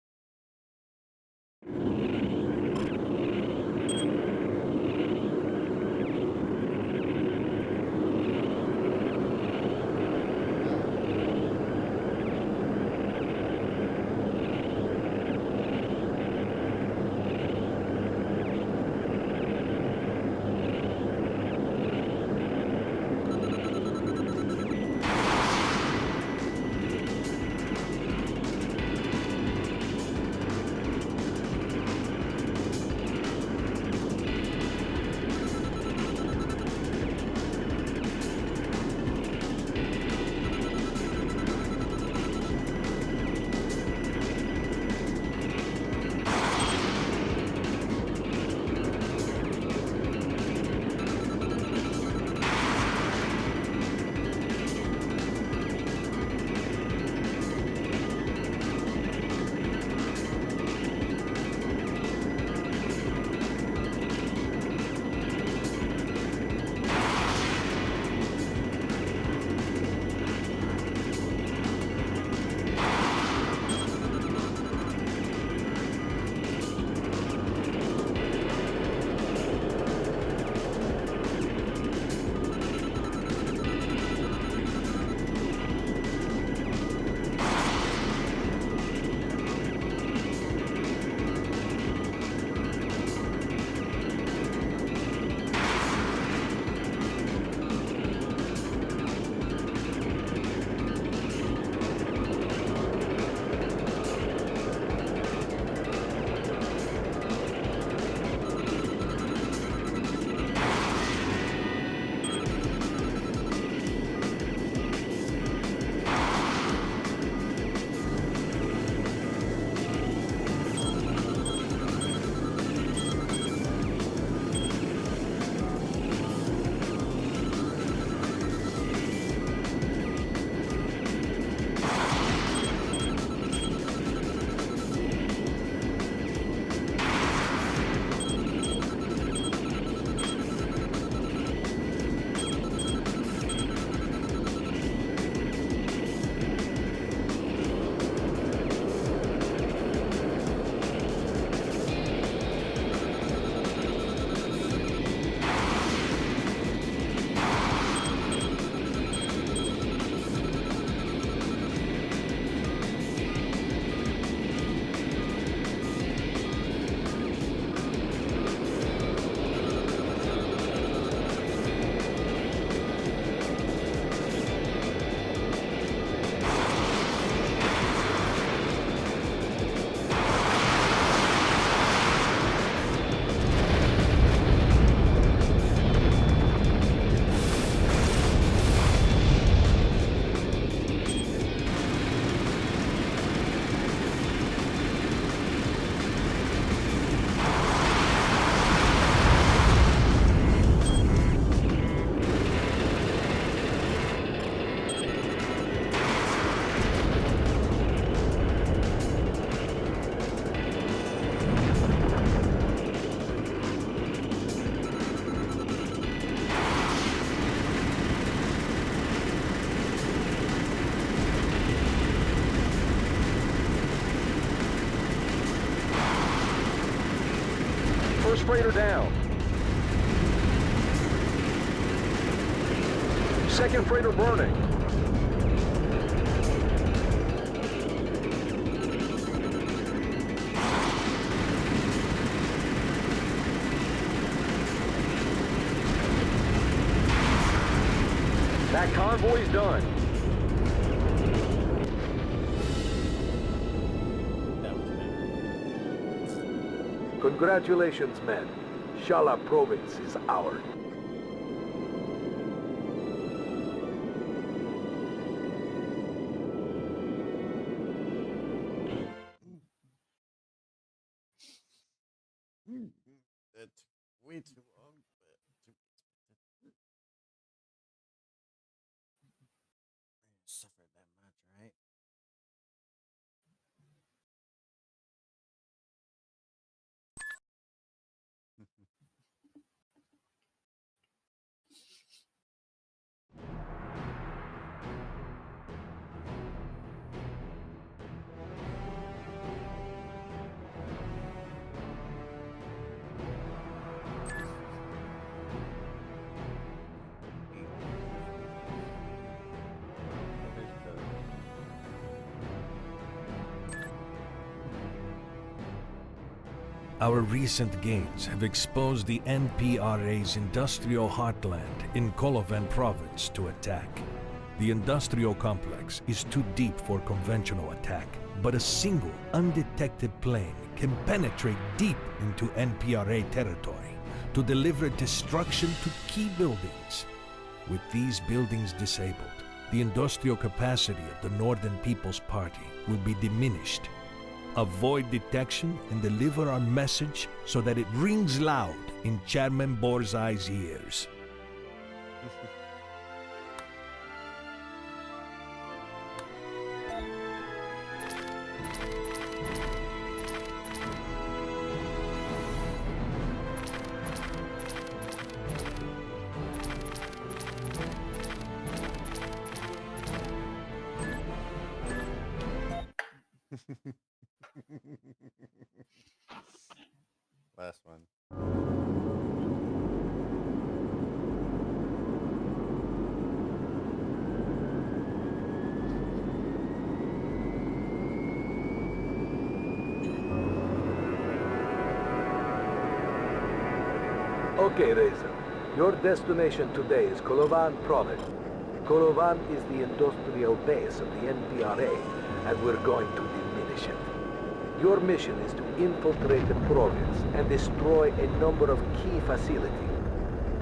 First freighter down. Second freighter burning. That convoy's done. That was bad. Congratulations, men. Shala province is ours. That took way too long, but suffered that much, right? Our recent gains have exposed the NPRA's industrial heartland in Kolovan province to attack. The industrial complex is too deep for conventional attack, but a single undetected plane can penetrate deep into NPRA territory to deliver destruction to key buildings. With these buildings disabled, the industrial capacity of the Northern People's Party will be diminished. Avoid detection and deliver our message so that it rings loud in Chairman Borzai's ears. Last one. Okay, Razor. Your destination today is Kolovan Province. Kolovan is the industrial base of the NPRA, and we're going to diminish it. Your mission is to infiltrate the province and destroy a number of key facilities.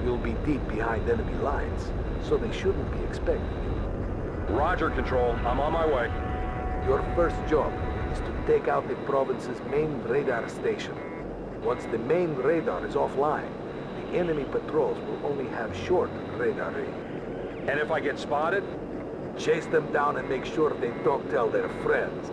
You'll be deep behind enemy lines, so they shouldn't be expecting you. Roger, Control. I'm on my way. Your first job is to take out the province's main radar station. Once the main radar is offline, the enemy patrols will only have short radar range. And if I get spotted? Chase them down and make sure they don't tell their friends.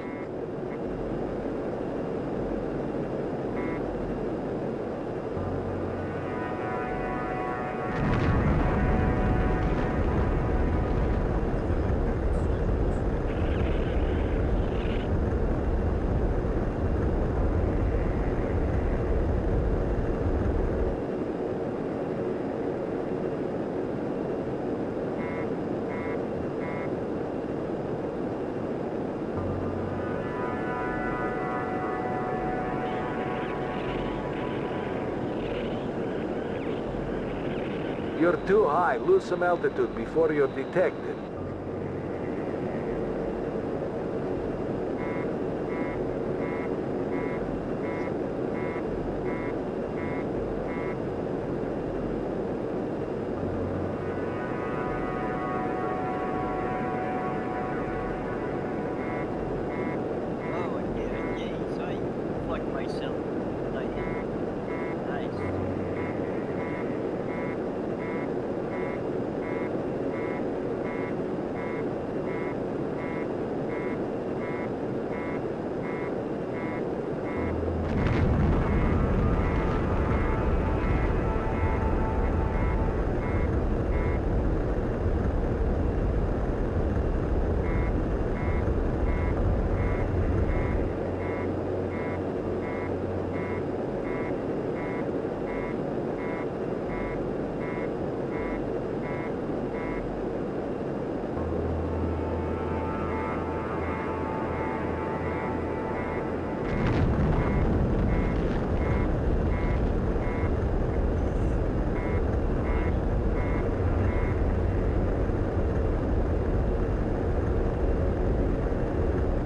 You're too high. Lose some altitude before you're detected. Oh, okay, so I fucked myself. Like, nice.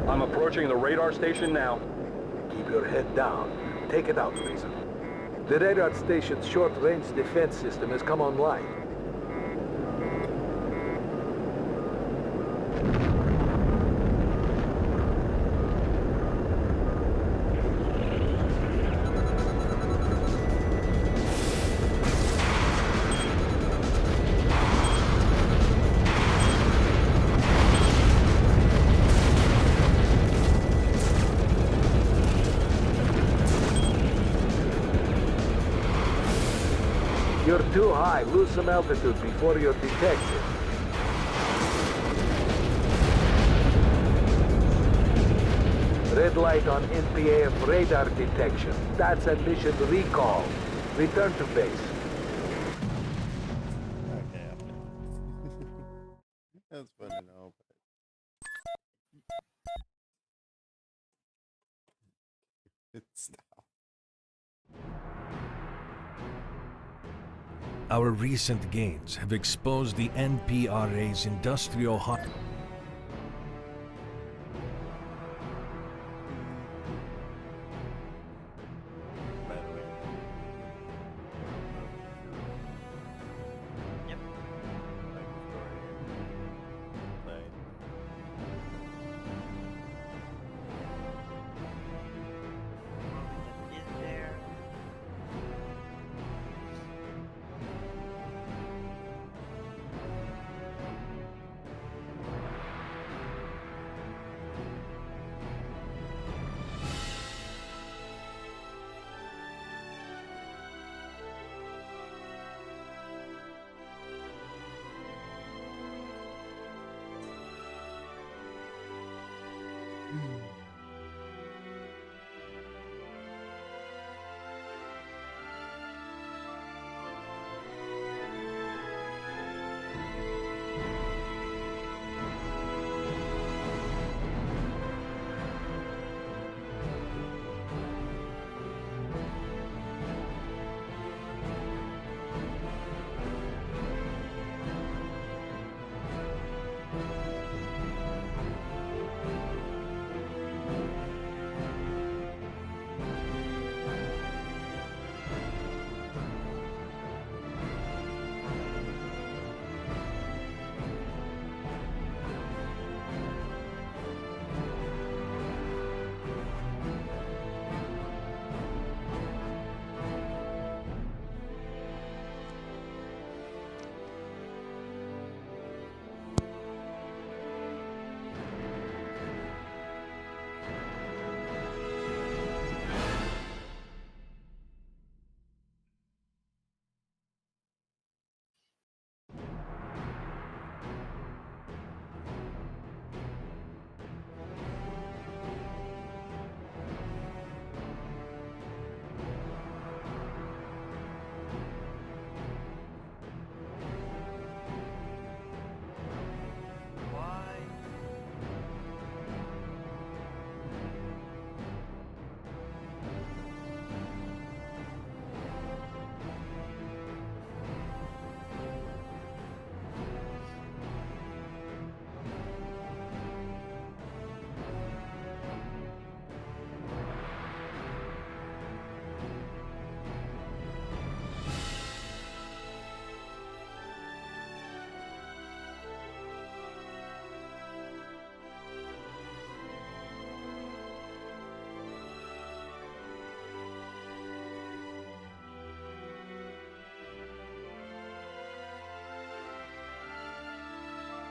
I'm approaching the radar station now. Keep your head down. Take it out, Razor. The radar station's short-range defense system has come online. You're too high. Lose some altitude before you're detected. Red light on NPAF radar detection. That's a mission recall. Return to base. Okay, I'm done. That's fun to know, but it's Our recent gains have exposed the NPRA's industrial hot. By the way. Yep. Like the story. Like, Is there? Why?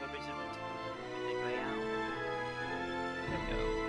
But we should take way out. There we go.